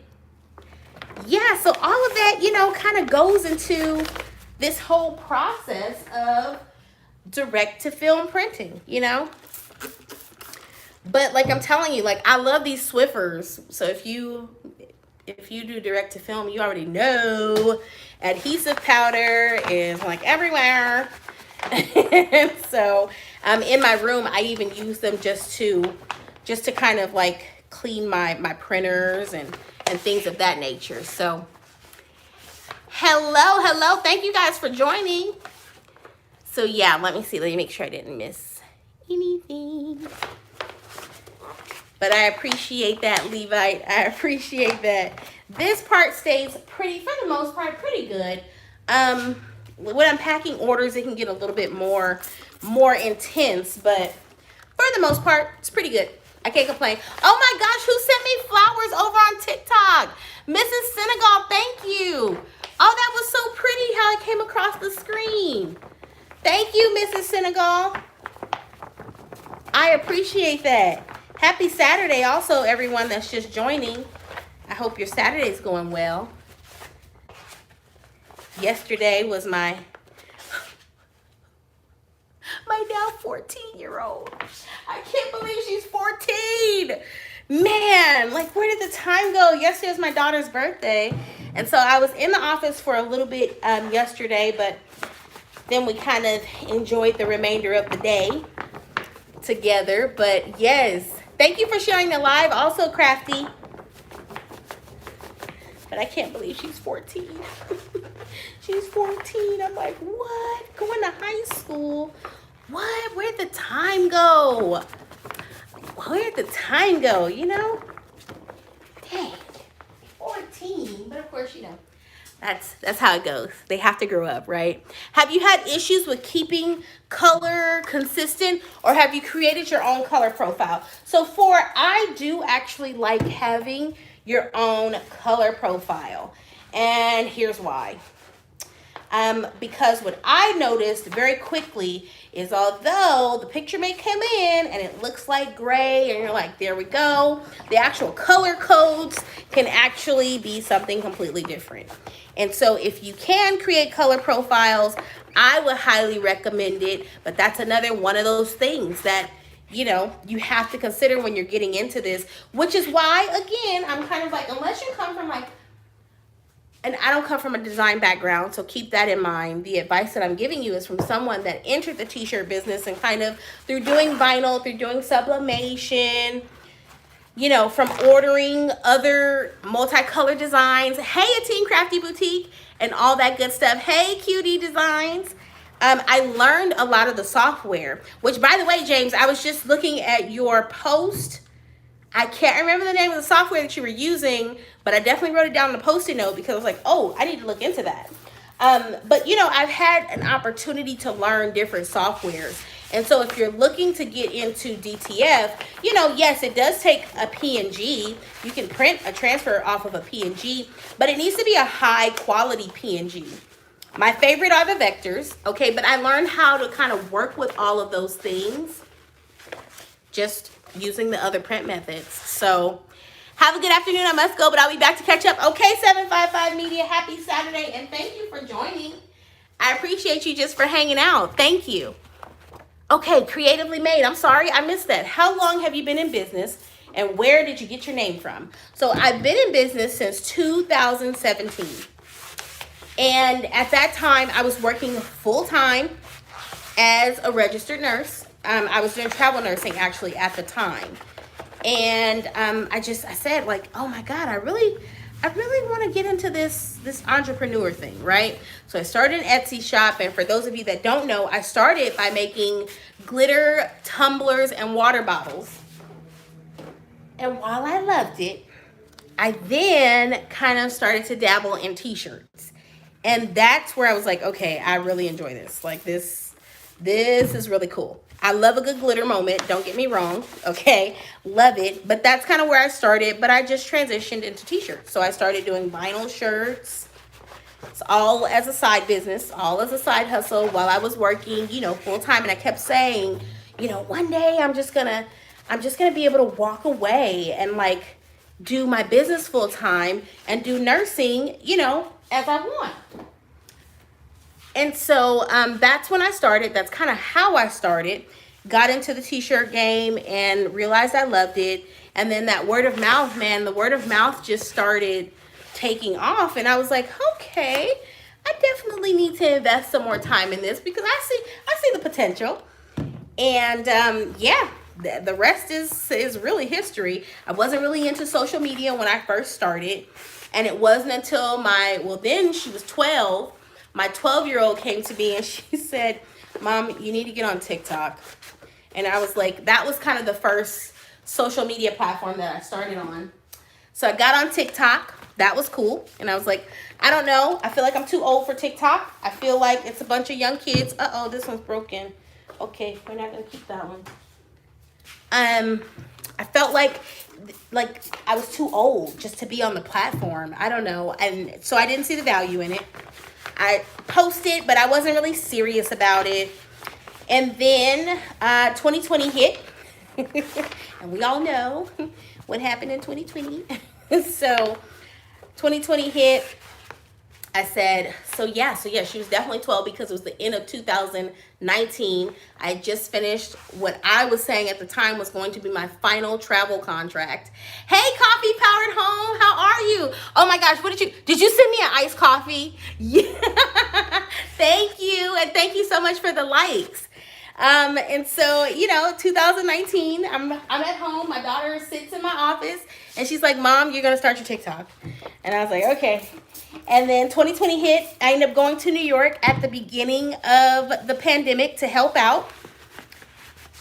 Yeah, so all of that, you know, kind of goes into this whole process of direct to film printing, you know? But like I'm telling you, like I love these Swiffers. So if you do direct to film, you already know adhesive powder is like everywhere. And so in my room, I even use them just to kind of like clean my printers and things of that nature. So hello. Thank you guys for joining. So yeah, let me make sure I didn't miss anything. But I appreciate that, Levite. I appreciate that. This part stays pretty, for the most part, pretty good. When I'm packing orders, it can get a little bit more intense, but for the most part, it's pretty good. I can't complain. Oh my gosh, who sent me flowers over on TikTok? Mrs. Senegal, thank you. Oh, that was so pretty how it came across the screen. Thank you, Mrs. Senegal. I appreciate that. Happy Saturday also, everyone that's just joining. I hope your Saturday is going well. Yesterday was my now 14-year-old. I can't believe she's 14. Man, like where did the time go? Yesterday was my daughter's birthday. And so I was in the office for a little bit yesterday, but then we kind of enjoyed the remainder of the day together. But yes, thank you for sharing the live also, Crafty. But I can't believe she's 14. She's 14. I'm like, what? Going to high school? What? Where'd the time go? Where'd the time go, you know? Dang. 14. But of course, you know, that's how it goes. They have to grow up, right? Have you had issues with keeping color consistent, or have you created your own color profile? So I do actually like having your own color profile. And here's why. Because what I noticed very quickly is although the picture may come in and it looks like gray and you're like, there we go, the actual color codes can actually be something completely different. And so if you can create color profiles, I would highly recommend it. But that's another one of those things that, you know, you have to consider when you're getting into this, which is why, again, I'm kind of like, unless you come from like, and I don't come from a design background, so keep that in mind. The advice that I'm giving you is from someone that entered the t-shirt business and kind of through doing vinyl, through doing sublimation, you know, from ordering other multicolored designs. Hey, a Teen Crafty Boutique and all that good stuff. Hey, Cutie Designs. I learned a lot of the software, which by the way, James, I was just looking at your post. I can't remember the name of the software that you were using, but I definitely wrote it down in a Post-it note because I was like, oh, I need to look into that. But, you know, I've had an opportunity to learn different softwares. And so if you're looking to get into DTF, you know, yes, it does take a PNG. You can print a transfer off of a PNG, but it needs to be a high quality PNG. My favorite are the vectors, okay? But I learned how to kind of work with all of those things just using the other print methods. So have a good afternoon. I must go, but I'll be back to catch up. Okay, 755 Media, happy Saturday, and thank you for joining. I appreciate you just for hanging out. Thank you. Okay, Creatively Made. I'm sorry, I missed that. How long have you been in business, and where did you get your name from? So I've been in business since 2017. And at that time, I was working full-time as a registered nurse. I was doing travel nursing actually at the time. And I said like, oh my God, I really want to get into this entrepreneur thing, right? So I started an Etsy shop. And for those of you that don't know, I started by making glitter tumblers and water bottles. And while I loved it, I then kind of started to dabble in t-shirts. And that's where I was like, okay, I really enjoy this. Like this is really cool. I love a good glitter moment. Don't get me wrong. Okay. Love it. But that's kind of where I started. But I just transitioned into t-shirts. So I started doing vinyl shirts. It's all as a side business, all as a side hustle while I was working, full time. And I kept saying, one day I'm just gonna be able to walk away and like do my business full time and do nursing, as I want. And so that's when I started. That's kind of how I started. Got into the t-shirt game and realized I loved it. And then that word of mouth, man, the word of mouth just started taking off. And I was like, okay, I definitely need to invest some more time in this because I see the potential. And the rest is really history. I wasn't really into social media when I first started. And it wasn't until then she was 12. My 12-year-old came to me and she said, Mom, you need to get on TikTok. And I was like, that was kind of the first social media platform that I started on. So I got on TikTok. That was cool. And I was like, I don't know. I feel like I'm too old for TikTok. I feel like it's a bunch of young kids. Uh-oh, this one's broken. Okay, we're not going to keep that one. I felt like I was too old just to be on the platform. I don't know. And so I didn't see the value in it. I posted, but I wasn't really serious about it. And then 2020 hit. And we all know what happened in 2020. So 2020 hit. I said, so yeah, she was definitely 12 because it was the end of 2019. I just finished what I was saying at the time was going to be my final travel contract. Hey, Coffee Powered Home, how are you? Oh my gosh, did you send me an iced coffee? Yeah, thank you. And thank you so much for the likes. And so, 2019, I'm at home. My daughter sits in my office and she's like, Mom, you're going to start your TikTok. And I was like, okay. And then 2020 hit. I ended up going to New York at the beginning of the pandemic to help out.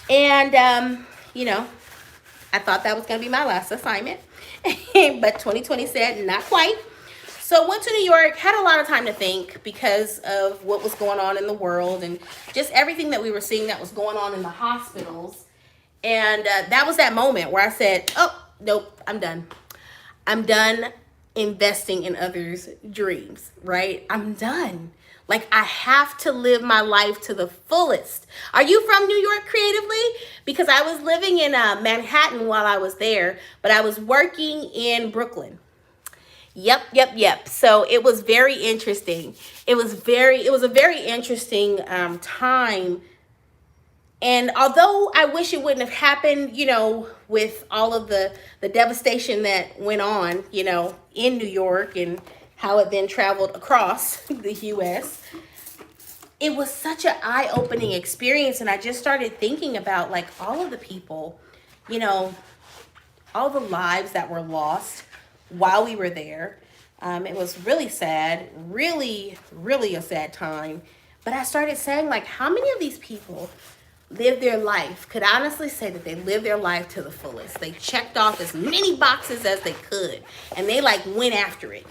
And, I thought that was going to be my last assignment. But 2020 said not quite. So went to New York, had a lot of time to think because of what was going on in the world and just everything that we were seeing that was going on in the hospitals. And that was that moment where I said, oh, nope, I'm done. I'm done investing in others' dreams, right? I'm done. Like, I have to live my life to the fullest. Are you from New York creatively? Because I was living in Manhattan while I was there, but I was working in Brooklyn. Yep. So it was very interesting. It was a very interesting time. And although I wish it wouldn't have happened, with all of the devastation that went on, in New York and how it then traveled across the U.S., it was such an eye-opening experience. And I just started thinking about like all of the people, all the lives that were lost while we were there. It was really sad, really, really a sad time. But I started saying, like, how many of these people lived their life, could honestly say that they lived their life to the fullest. They checked off as many boxes as they could. And they, like, went after it,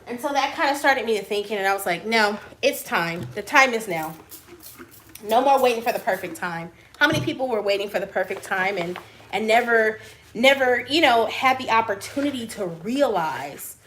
And so that kind of started me to thinking. And I was like, no, it's time. The time is now. No more waiting for the perfect time. How many people were waiting for the perfect time and never, had the opportunity to realize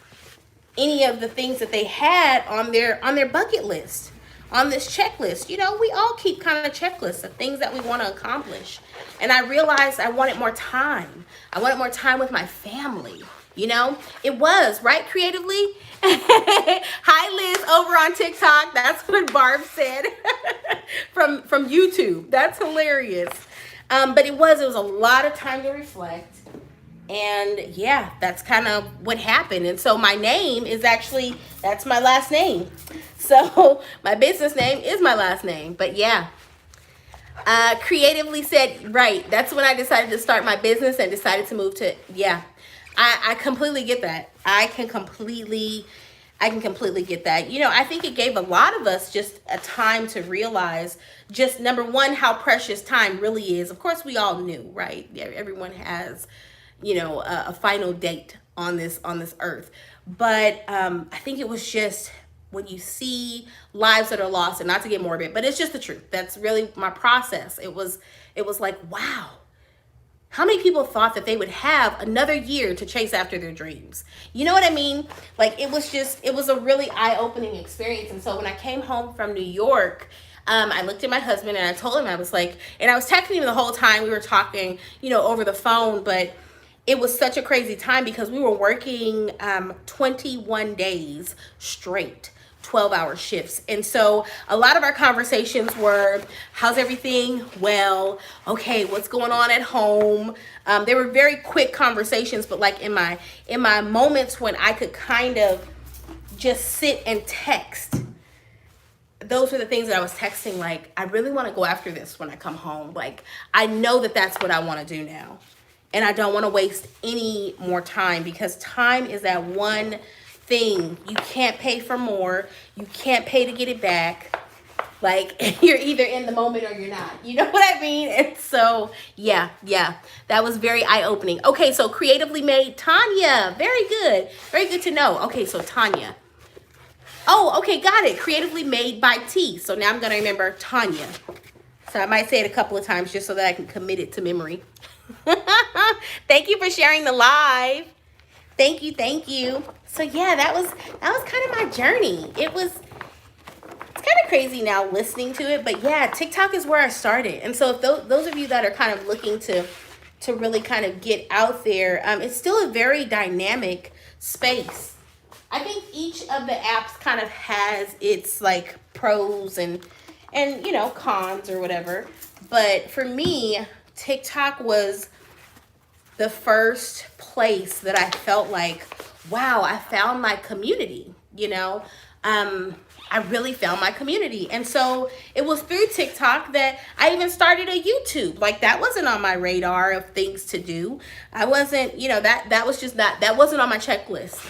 any of the things that they had on their bucket list, on this checklist. We all keep kind of checklists of things that we want to accomplish. And I realized I wanted more time. I wanted more time with my family. It was, right, creatively? Hi, Liz, over on TikTok. That's what Barb said from YouTube. That's hilarious. But it was a lot of time to reflect. And yeah, that's kind of what happened. And so my name is actually, that's my last name. So my business name is my last name. But yeah, creatively said, right. That's when I decided to start my business and decided to move to, yeah. I completely get that. I can completely get that. I think it gave a lot of us just a time to realize just, number one, how precious time really is. Of course, we all knew, right? Everyone has, a final date on this earth. But I think it was just when you see lives that are lost, and not to get morbid, but it's just the truth. That's really my process. It was like, wow, how many people thought that they would have another year to chase after their dreams? You know what I mean? Like, it was a really eye-opening experience. And so when I came home from New York, I looked at my husband and I told him, I was like, and I was texting him the whole time. We were talking, over the phone, but it was such a crazy time because we were working 21 days straight. 12-hour shifts. And so a lot of our conversations were, how's everything? Well, okay, what's going on at home? They were very quick conversations, but like in my moments when I could kind of just sit and text, those were the things that I was texting. Like, I really want to go after this when I come home. Like, I know that that's what I want to do now. And I don't want to waste any more time, because time is that one thing you can't pay for more. You can't pay to get it back. Like, you're either in the moment or you're not. You know what I mean? And so, yeah, that was very eye-opening. Okay, so creatively made, Tanya. Very good. Very good to know. Okay, so Tanya. Oh, okay, got it. Creatively made by T. So now I'm going to remember Tanya. So I might say it a couple of times just so that I can commit it to memory. Thank you for sharing the live. Thank you. So yeah, that was kind of my journey. It's kind of crazy now listening to it, but yeah, TikTok is where I started. And so if those of you that are kind of looking to really kind of get out there, it's still a very dynamic space. I think each of the apps kind of has its like pros and cons or whatever. But for me, TikTok was the first place that I felt like, wow, I found my community, I really found my community. And so it was through TikTok that I even started a YouTube. Like, that wasn't on my radar of things to do. I wasn't, that was just that wasn't on my checklist.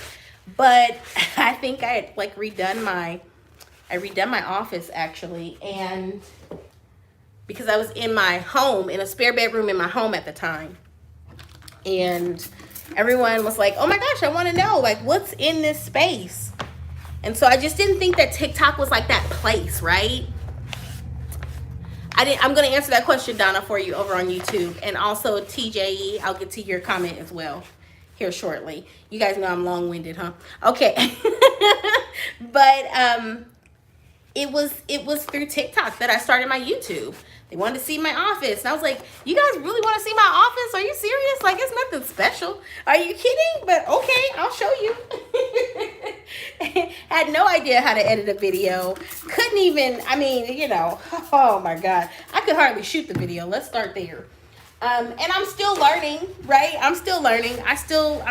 But I think I had redone my office actually. And because I was in my home, in a spare bedroom in my home at the time. And everyone was like, oh my gosh, I want to know, like, what's in this space? And so I just didn't think that TikTok was like that place, right? I'm going to answer that question, Donna, for you over on YouTube. And also TJE, I'll get to your comment as well here shortly. You guys know I'm long-winded, huh? Okay. But it was through TikTok that I started my YouTube. They wanted to see my office. And I was like, you guys really want to see my office? Are you serious? Like, it's nothing special. Are you kidding? But okay, I'll show you. Had no idea how to edit a video. Couldn't even, oh my God. I could hardly shoot the video. Let's start there. And I'm still learning, right? I'm still learning. I'm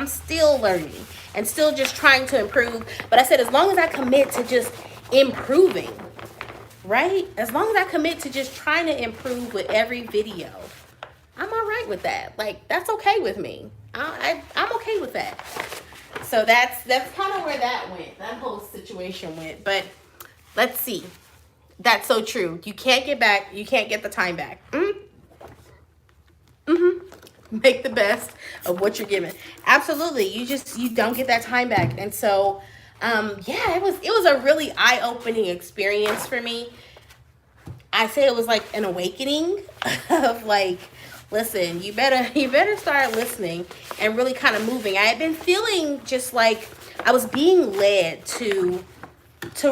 still learning and still just trying to improve. But I said, as long as I commit to just improving, right? As long as I commit to just trying to improve with every video, I'm all right with that. Like, that's okay with me. I'm okay with that. So that's kind of where that went. That whole situation went. But let's see. That's so true. You can't get the time back. Make the best of what you're given. Absolutely. You don't get that time back. And so yeah, it was a really eye-opening experience for me. I say it was like an awakening of like, listen, you better start listening and really kind of moving. I had been feeling just like I was being led to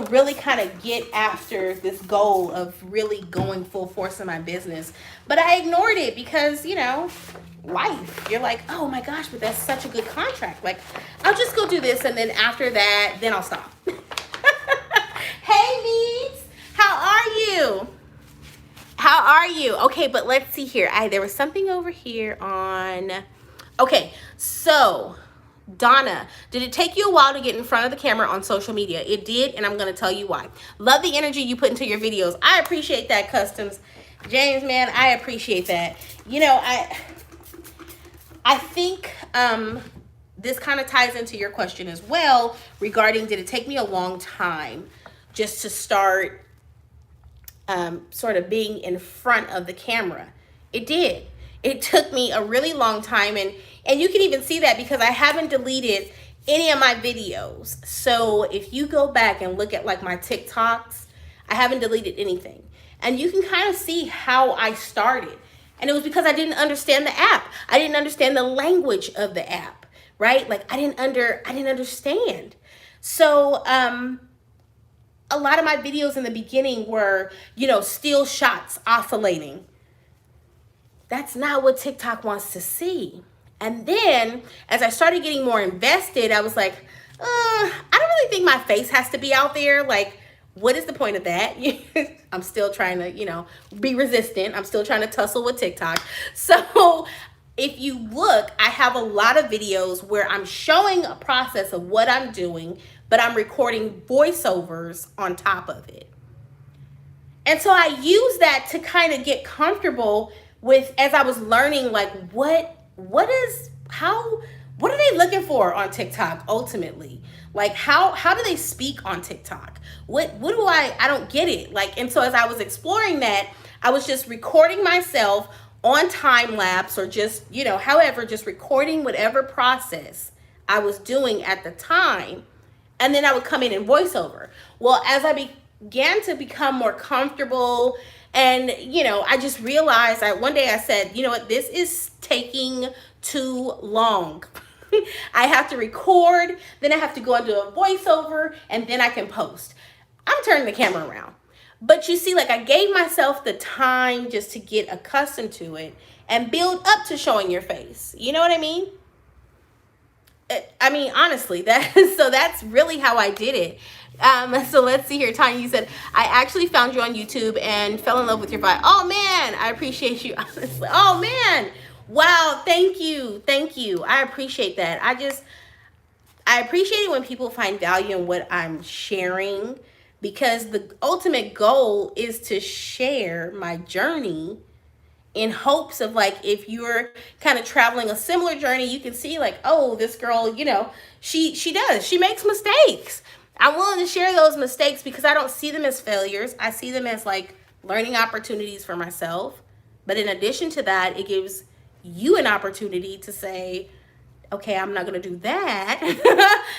really kind of get after this goal of really going full force in my business. But I ignored it because, life. You're like, oh my gosh, but that's such a good contract. Like, I'll just go do this, and then after that, then I'll stop. Hey, Needs, how are you? Okay, but let's see here. There was something over here on. Okay, so Donna, did it take you a while to get in front of the camera on social media? It did, and I'm going to tell you why. Love the energy you put into your videos. I appreciate that, Customs. James, man, I appreciate that. I think this kind of ties into your question as well regarding, did it take me a long time just to start sort of being in front of the camera? It did. It took me a really long time, and you can even see that because I haven't deleted any of my videos. So if you go back and look at like my TikToks, I haven't deleted anything. And you can kind of see how I started. And it was because I didn't understand the app. I didn't understand the language of the app, right? Like I didn't understand. So a lot of my videos in the beginning were, still shots oscillating. That's not what TikTok wants to see. And then as I started getting more invested, I was like, I don't really think my face has to be out there. Like, what is the point of that? I'm still trying to, be resistant. I'm still trying to tussle with TikTok. So if you look, I have a lot of videos where I'm showing a process of what I'm doing, but I'm recording voiceovers on top of it. And so I use that to kind of get comfortable with, as I was learning, like what are they looking for on TikTok ultimately? Like how do they speak on TikTok? What do I don't get it. Like, and so as I was exploring that, I was just recording myself on time lapse or just, however, just recording whatever process I was doing at the time. And then I would come in and voiceover. Well, as I began to become more comfortable and, I just realized one day I said, you know what, this is taking too long. I have to record, then I have to go and do a voiceover, and then I can post. I'm turning the camera around. But you see, like I gave myself the time just to get accustomed to it and build up to showing your face. You know what I mean? Honestly, that's really how I did it. So let's see here. Tanya, you said, I actually found you on YouTube and fell in love with your vibe. Oh man, I appreciate you. Honestly. Oh man. Wow. Thank you. I appreciate that. I appreciate it when people find value in what I'm sharing, because the ultimate goal is to share my journey in hopes of, like, if you're kind of traveling a similar journey, you can see like, oh, this girl, she makes mistakes. I'm willing to share those mistakes because I don't see them as failures. I see them as like learning opportunities for myself. But in addition to that, it gives you an opportunity to say, okay, I'm not going to do that.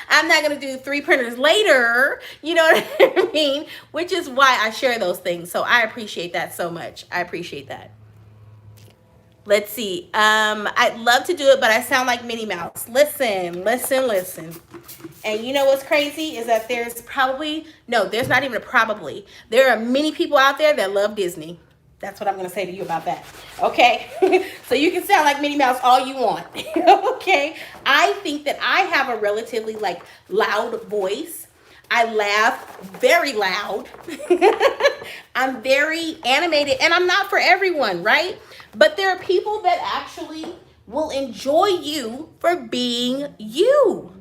I'm not going to do 3 printers later. You know what I mean? Which is why I share those things. So I appreciate that so much. I appreciate that. Let's see. I'd love to do it, but I sound like Minnie Mouse. Listen. And you know what's crazy is that there's not even a probably. There are many people out there that love Disney. That's what I'm going to say to you about that. Okay? So you can sound like Minnie Mouse all you want. Okay? I think that I have a relatively loud voice. I laugh very loud. I'm very animated, and I'm not for everyone, right? But there are people that actually will enjoy you for being you.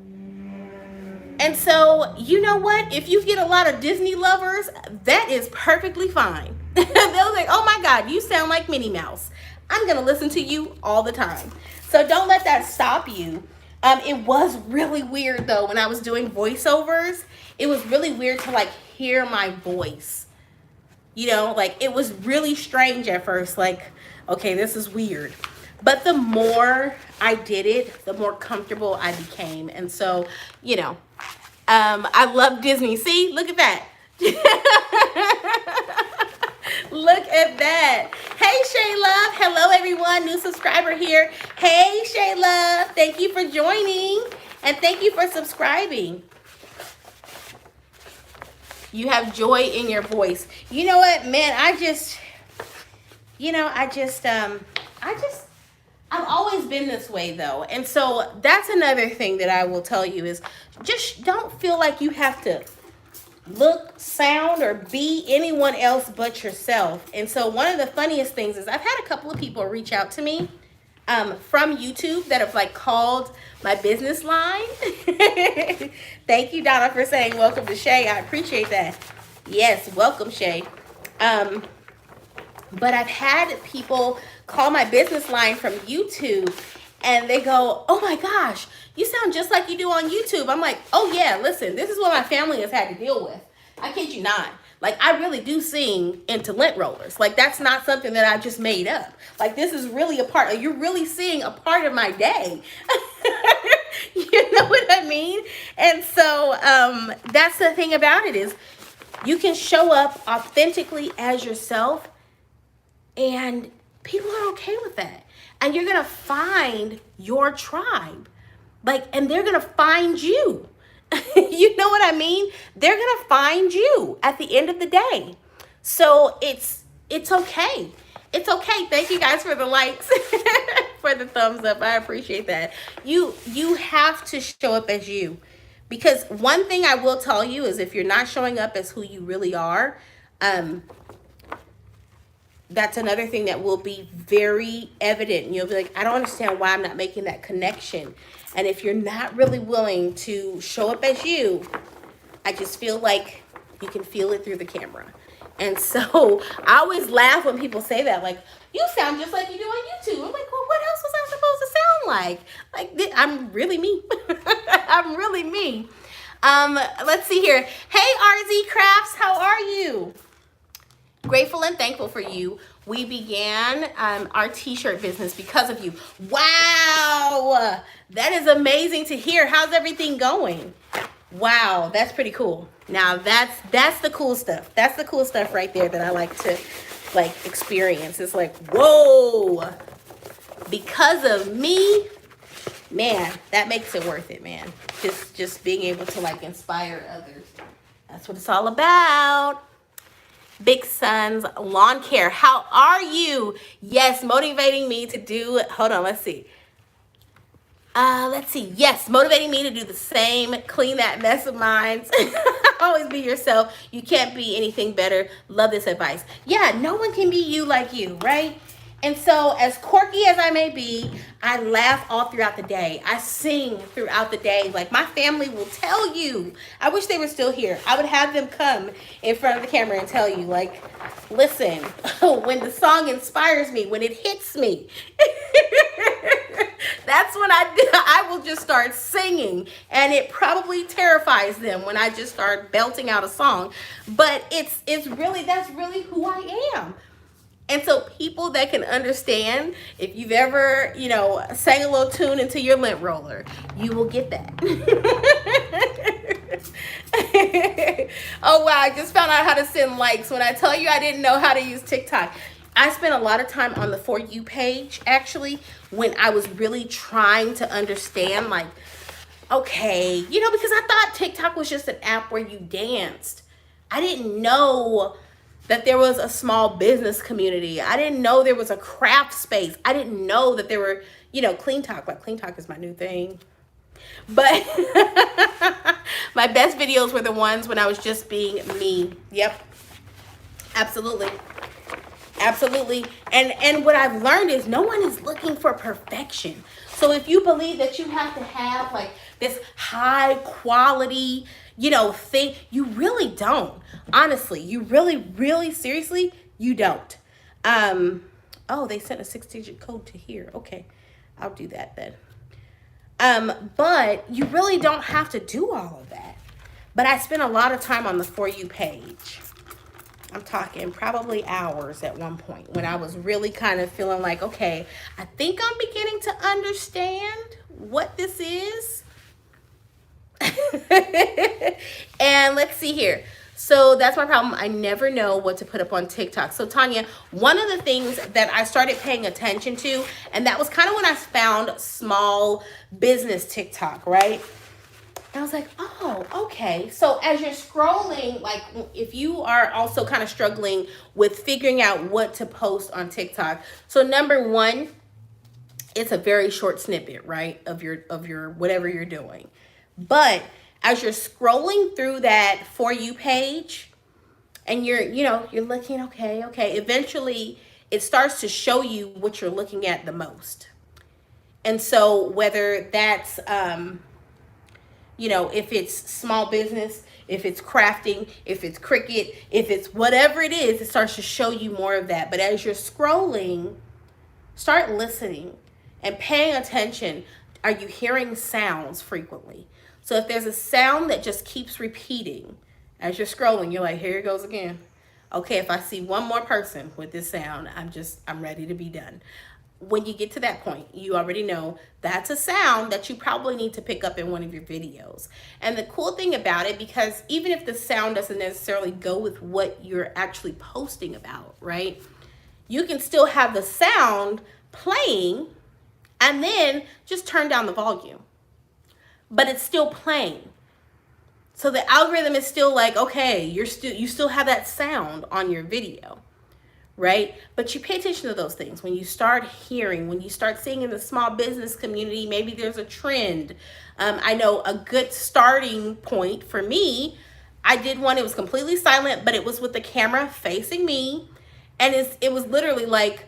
And so, you know what? If you get a lot of Disney lovers, that is perfectly fine. They'll say, oh my God, you sound like Minnie Mouse. I'm going to listen to you all the time. So don't let that stop you. It was really weird though when I was doing voiceovers. It was really weird to hear my voice. It was really strange at first. Okay, this is weird. But the more I did it, the more comfortable I became. And so, I love Disney. See, look at that. Look at that. Hey, Shayla. Hello, everyone. New subscriber here. Hey, Shayla. Thank you for joining. And thank you for subscribing. You have joy in your voice. You know what, man? I've always been this way though. And so that's another thing that I will tell you is just don't feel like you have to look, sound, or be anyone else but yourself. And so one of the funniest things is I've had a couple of people reach out to me from YouTube that have called my business line. Thank you, Donna, for saying welcome to Shay. I appreciate that. Yes, welcome, Shay. But I've had people call my business line from YouTube and they go, oh my gosh, you sound just like you do on YouTube. I'm like, oh yeah, listen, this is what my family has had to deal with. I kid you not. Like, I really do sing into lint rollers. Like, that's not something that I just made up. Like, this is really a part. You're really seeing a part of my day. You know what I mean? And so that's the thing about it is you can show up authentically as yourself, and people are okay with that. And you're going to find your tribe. Like, and they're going to find you. You know what I mean? They're going to find you at the end of the day. So it's okay. It's okay. Thank you guys for the likes, for the thumbs up. I appreciate that. You have to show up as you. Because one thing I will tell you is if you're not showing up as who you really are, that's another thing that will be very evident. You'll be like, I don't understand why I'm not making that connection. And if you're not really willing to show up as you, I just feel like you can feel it through the camera. And so I always laugh when people say that, like, you sound just like you do on YouTube. I'm like, well, what else was I supposed to sound like? Like, I'm really me. I'm really me. Let's see here. Hey, RZ Crafts, how are you? Grateful and thankful for you. We began our t-shirt business because of you. Wow, that is amazing to hear. How's everything going? Wow, that's pretty cool. Now that's the cool stuff. That's the cool stuff right there that I like to experience. It's like, whoa, because of me, man, that makes it worth it, man. Just being able to inspire others. That's what it's all about. Big Son's Lawn Care. How are you? Yes, motivating me to do, hold on, let's see. Yes, motivating me to do the same, clean that mess of mine. Always be yourself. You can't be anything better. Love this advice. Yeah, no one can be you like you, right? And so as quirky as I may be, I laugh all throughout the day. I sing throughout the day. Like, my family will tell you. I wish they were still here. I would have them come in front of the camera and tell you, like, listen, when the song inspires me, when it hits me, that's when I will just start singing. And it probably terrifies them when I just start belting out a song. But that's really who I am. And so people that can understand, if you've ever, sang a little tune into your lint roller, you will get that. Oh, wow. I just found out how to send likes. When I tell you I didn't know how to use TikTok, I spent a lot of time on the For You page, actually, when I was really trying to understand, okay, because I thought TikTok was just an app where you danced. I didn't know that there was a small business community. I didn't know there was a craft space. I didn't know that there were, Clean Talk. Clean Talk is my new thing. But my best videos were the ones when I was just being me. Yep. Absolutely. Absolutely. And what I've learned is no one is looking for perfection. So if you believe that you have to have this high quality, thing, you really don't. Honestly, you really, seriously, you don't. Oh, they sent a 6-digit code to here. Okay, I'll do that then. But you really don't have to do all of that. But I spent a lot of time on the For You page. I'm talking probably hours at one point when I was really kind of feeling like, okay, I think I'm beginning to understand what this is. And let's see here. So that's my problem. I never know what to put up on TikTok. So Tanya, one of the things that I started paying attention to, and that was kind of when I found small business TikTok, right? And I was like, oh, okay. So as you're scrolling, if you are also kind of struggling with figuring out what to post on TikTok. So number one, it's a very short snippet, right? Of your whatever you're doing. But as you're scrolling through that For You page and you're looking, okay, eventually it starts to show you what you're looking at the most. And so whether that's, if it's small business, if it's crafting, if it's Cricut, if it's whatever it is, it starts to show you more of that. But as you're scrolling, start listening and paying attention. Are you hearing sounds frequently? So if there's a sound that just keeps repeating As you're scrolling, you're like, here it goes again. Okay, if I see one more person with this sound, I'm ready to be done. When you get to that point, you already know that's a sound that you probably need to pick up in one of your videos. And the cool thing about it, because even if the sound doesn't necessarily go with what you're actually posting about, right? You can still have the sound playing and then just turn down the volume. But it's still playing. So the algorithm is still like, okay, you still have that sound on your video, right? But you pay attention to those things. When you start hearing, when you start seeing in the small business community, maybe there's a trend. I know a good starting point for me, I did one, it was completely silent, but it was with the camera facing me. And it was literally like,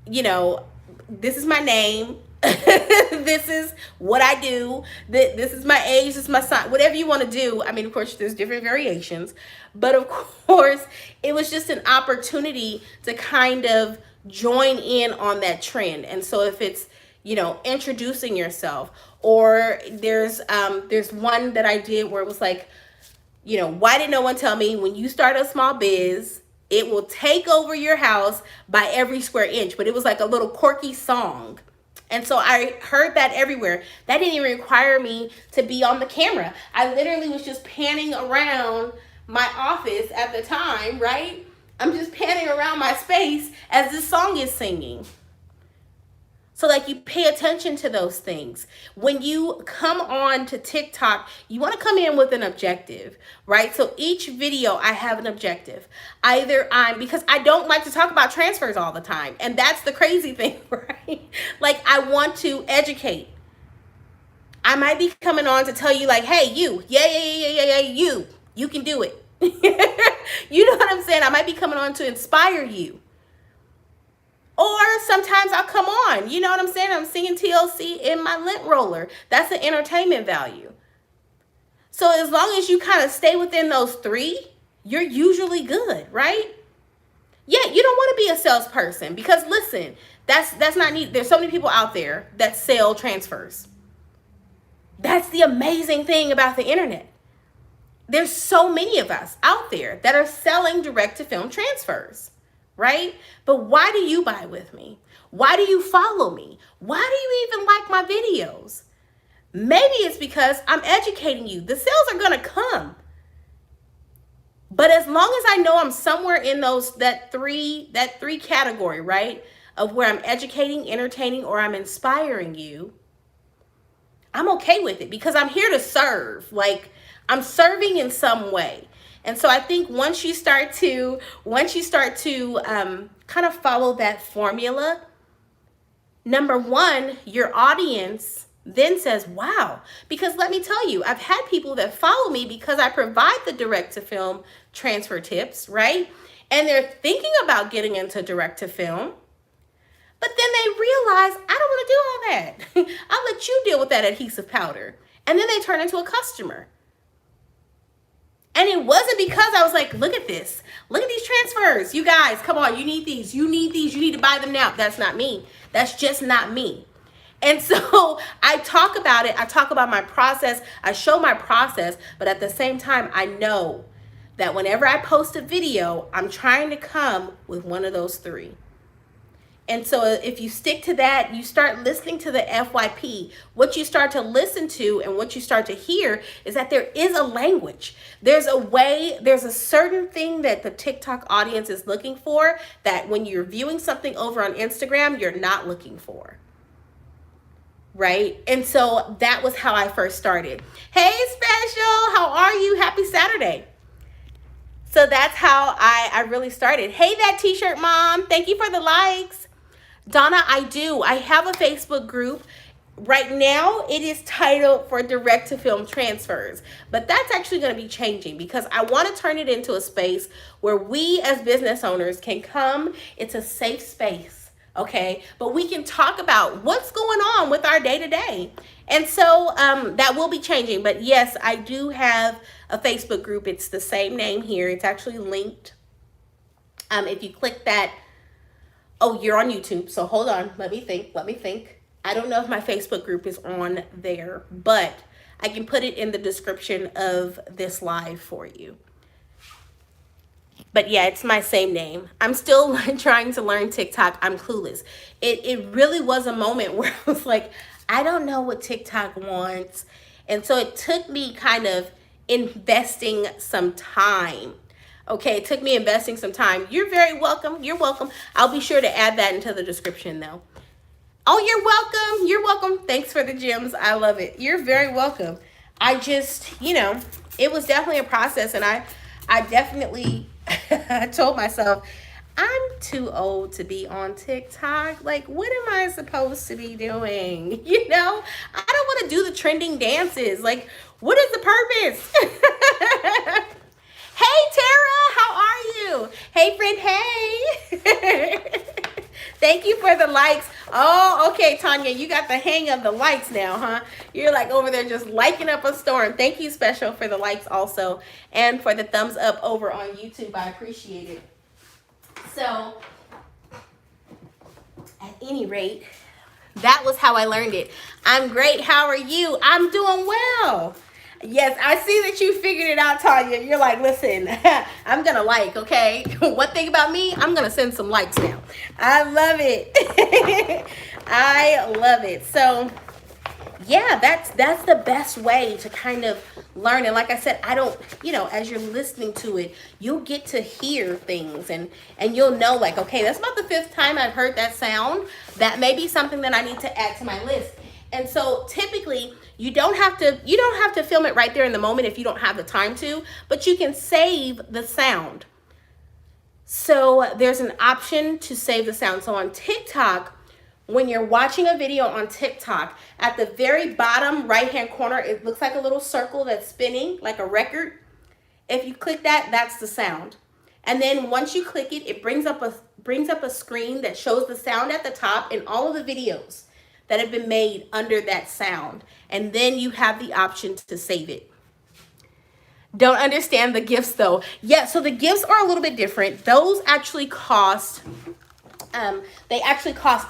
you know, this is my name. This is what I do. This is my age. This is my sign. Whatever you want to do. I mean, of course, there's different variations. But of course, it was just an opportunity to kind of join in on that trend. And so if it's, you know, introducing yourself, or there's one that I did where it was like, you know, why did no one tell me when you start a small biz, it will take over your house by every square inch? But it was like a little quirky song. And so I heard that everywhere. That didn't even require me to be on the camera. I literally was just panning around my office at the time, right? I'm just panning around my space as this song is singing. So like, you pay attention to those things. When you come on to TikTok, you want to come in with an objective, right? So each video I have an objective. Because I don't like to talk about transfers all the time. And that's the crazy thing, right? Like, I want to educate. I might be coming on to tell you like, hey, you, you can do it. You know what I'm saying? I might be coming on to inspire you. Or sometimes I'll come on, you know what I'm saying? I'm singing TLC in my lint roller. That's the entertainment value. So as long as you kind of stay within those three, you're usually good, right? Yeah, you don't want to be a salesperson, because listen, that's not neat. There's so many people out there that sell transfers. That's the amazing thing about the internet. There's so many of us out there that are selling direct to film transfers. Right? But why do you buy with me? Why do you follow me? Why do you even like my videos? Maybe it's because I'm educating you. The sales are going to come. But as long as I know I'm somewhere in that three category, right? Of where I'm educating, entertaining, or I'm inspiring you, I'm okay with it, because I'm here to serve. Like, I'm serving in some way. And so I think once you start to kind of follow that formula, number one, your audience then says, wow. Because let me tell you, I've had people that follow me because I provide the direct to film transfer tips, right? And they're thinking about getting into direct to film. But then they realize, I don't want to do all that. I'll let you deal with that adhesive powder. And then they turn into a customer. And it wasn't because I was like, look at this. Look at these transfers. You guys, come on. You need these. You need these. You need to buy them now. That's not me. That's just not me. And so I talk about it. I talk about my process. I show my process. But at the same time, I know that whenever I post a video, I'm trying to come with one of those three. And so if you stick to that, you start listening to the FYP. What you start to listen to and what you start to hear is that there is a language. There's a way, there's a certain thing that the TikTok audience is looking for that when you're viewing something over on Instagram, you're not looking for. Right? And so that was how I first started. Hey, Special, how are you? Happy Saturday. So that's how I really started. Hey, that t-shirt mom, thank you for the likes. Donna, I do. I have a Facebook group. Right now, it is titled for direct to film transfers, but that's actually going to be changing because I want to turn it into a space where we as business owners can come. It's a safe space, okay? But we can talk about what's going on with our day-to-day. And so that will be changing. But yes, I do have a Facebook group. It's the same name here. It's actually linked. If you click that, oh, you're on YouTube. So hold on. Let me think. I don't know if my Facebook group is on there, but I can put it in the description of this live for you. But yeah, it's my same name. I'm still trying to learn TikTok. I'm clueless. It really was a moment where I was like, I don't know what TikTok wants. And so it took me kind of investing some time. Okay, it took me investing some time. You're very welcome. You're welcome. I'll be sure to add that into the description though. Oh, you're welcome. You're welcome. Thanks for the gems. I love it. You're very welcome. I just, you know, it was definitely a process, and I definitely told myself, I'm too old to be on TikTok. Like, what am I supposed to be doing? You know, I don't want to do the trending dances. Like, what is the purpose? Hey, Tara, how are you? Hey, friend, hey. Thank you for the likes. Oh, okay, Tanya, you got the hang of the likes now, huh? You're like over there just liking up a storm. Thank you, Special, for the likes also, and for the thumbs up over on YouTube. I appreciate it. So, at any rate, that was how I learned it. I'm great. How are you? I'm doing well. Yes, I see that you figured it out, Tanya. You're like, listen, I'm going to like, okay? One thing about me, I'm going to send some likes now. I love it. I love it. So, yeah, that's the best way to kind of learn. And like I said, I don't, you know, as you're listening to it, you'll get to hear things and you'll know like, okay, that's about the 5th time I've heard that sound. That may be something that I need to add to my list. And so typically you don't have to film it right there in the moment if you don't have the time to, but you can save the sound. So there's an option to save the sound. So on TikTok, when you're watching a video on TikTok, at the very bottom right-hand corner, it looks like a little circle that's spinning like a record. If you click that, that's the sound. And then once you click it, it brings up a screen that shows the sound at the top and all of the videos that have been made under that sound. And then you have the option to save it. Don't understand the gifts though. Yeah, so the gifts are a little bit different. Those actually cost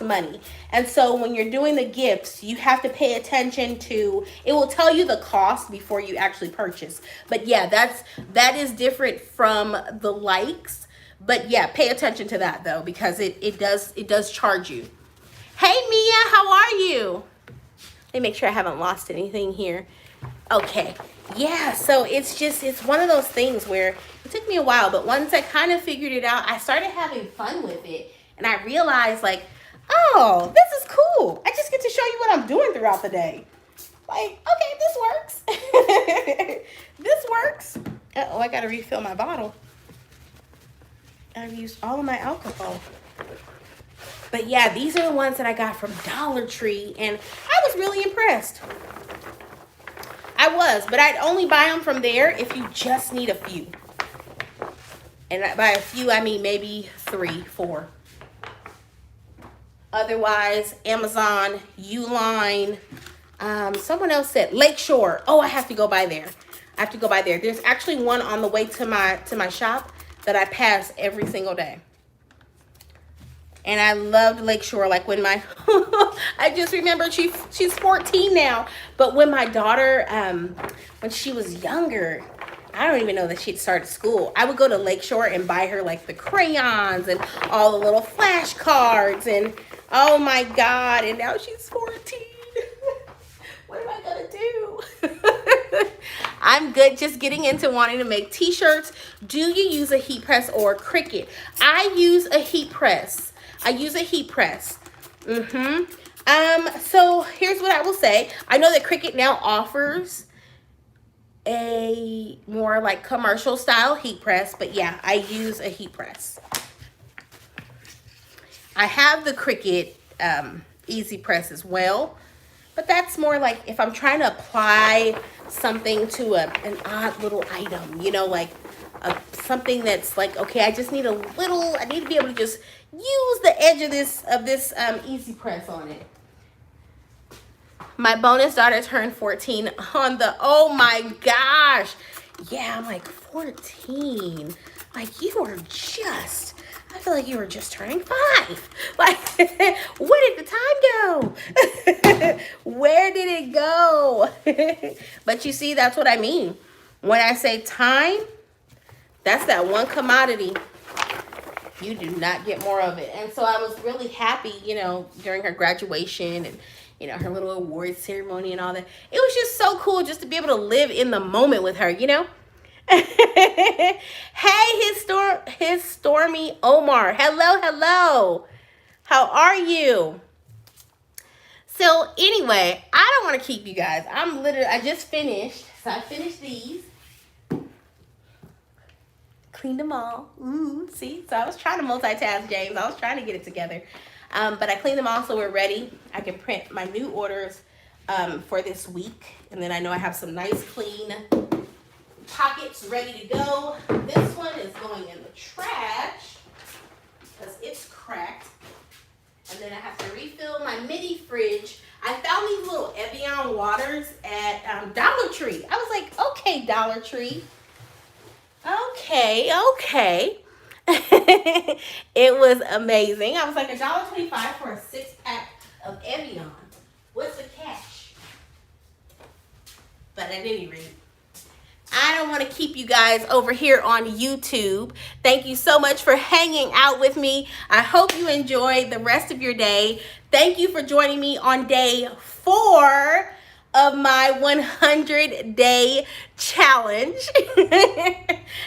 money. And so when you're doing the gifts, you have to pay attention to, it will tell you the cost before you actually purchase. But yeah, that is different from the likes. But yeah, pay attention to that though, because it does charge you. Hey Mia, how are you? Let me make sure I haven't lost anything here. Okay. Yeah, so it's one of those things where it took me a while, but once I kind of figured it out, I started having fun with it. And I realized like, oh, this is cool. I just get to show you what I'm doing throughout the day. Like, okay, this works. This works. Uh-oh, I got to refill my bottle. I've used all of my alcohol. But yeah, these are the ones that I got from Dollar Tree. And I was really impressed. I was, but I'd only buy them from there if you just need a few. And by a few, I mean maybe 3, 4. Otherwise, Amazon, Uline, someone else said Lakeshore. Oh, I have to go by there. There's actually one on the way to my shop that I pass every single day. And I loved Lakeshore. Like when my, I just remembered she's 14 now. But when my daughter, when she was younger, I don't even know that she'd started school. I would go to Lakeshore and buy her like the crayons and all the little flashcards and oh my God. And now she's 14. What am I gonna do? I'm good just getting into wanting to make t-shirts. Do you use a heat press or a Cricut? I use a heat press. So here's what I will say. I know that Cricut now offers a more like commercial style heat press, but yeah, I use a heat press. I have the Cricut Easy Press as well, but that's more like if I'm trying to apply something to an odd little item, you know, like something that's like, okay, I just need a little, I need to be able to just use the edge of this Easy Press on it. My bonus daughter turned 14 on the, oh my gosh. Yeah, I'm like 14. Like you are just I feel like you were just turning 5. Like, where did the time go? Where did it go? But you see, that's what I mean. When I say time, that's that one commodity. You do not get more of it. And so I was really happy, you know, during her graduation and, you know, her little award ceremony and all that. It was just so cool just to be able to live in the moment with her, you know? Hey, his Stormy Omar. Hello, hello. How are you? So anyway, I don't want to keep you guys. I just finished. So I finished these. Cleaned them all. Ooh, see? So I was trying to multitask, James. I was trying to get it together. But I cleaned them all so we're ready. I can print my new orders for this week. And then I know I have some nice clean pockets ready to go. This one is going in the trash because it's cracked. And then I have to refill my mini fridge. I found these little Evian waters at Dollar Tree. I was like, okay, Dollar Tree. Okay. It was amazing. I was like $1.25 for a 6-pack of Evian. What's the catch? But at any rate, I don't want to keep you guys over here on YouTube. Thank you so much for hanging out with me. I hope you enjoyed the rest of your day. Thank you for joining me on day 4 of my 100-day challenge.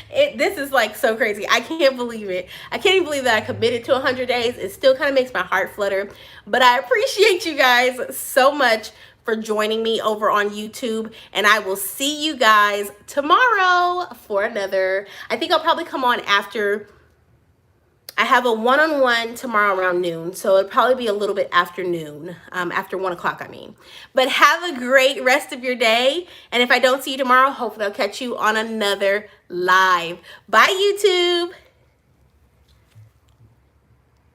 This is like so crazy. I can't believe it. I can't even believe that I committed to 100 days. It still kind of makes my heart flutter. But I appreciate you guys so much for joining me over on YouTube. And I will see you guys tomorrow for another. I think I'll probably come on after. I have a one-on-one tomorrow around noon, so it'll probably be a little bit after noon, after 1 o'clock, I mean. But have a great rest of your day, and if I don't see you tomorrow, hopefully I'll catch you on another live. Bye, YouTube.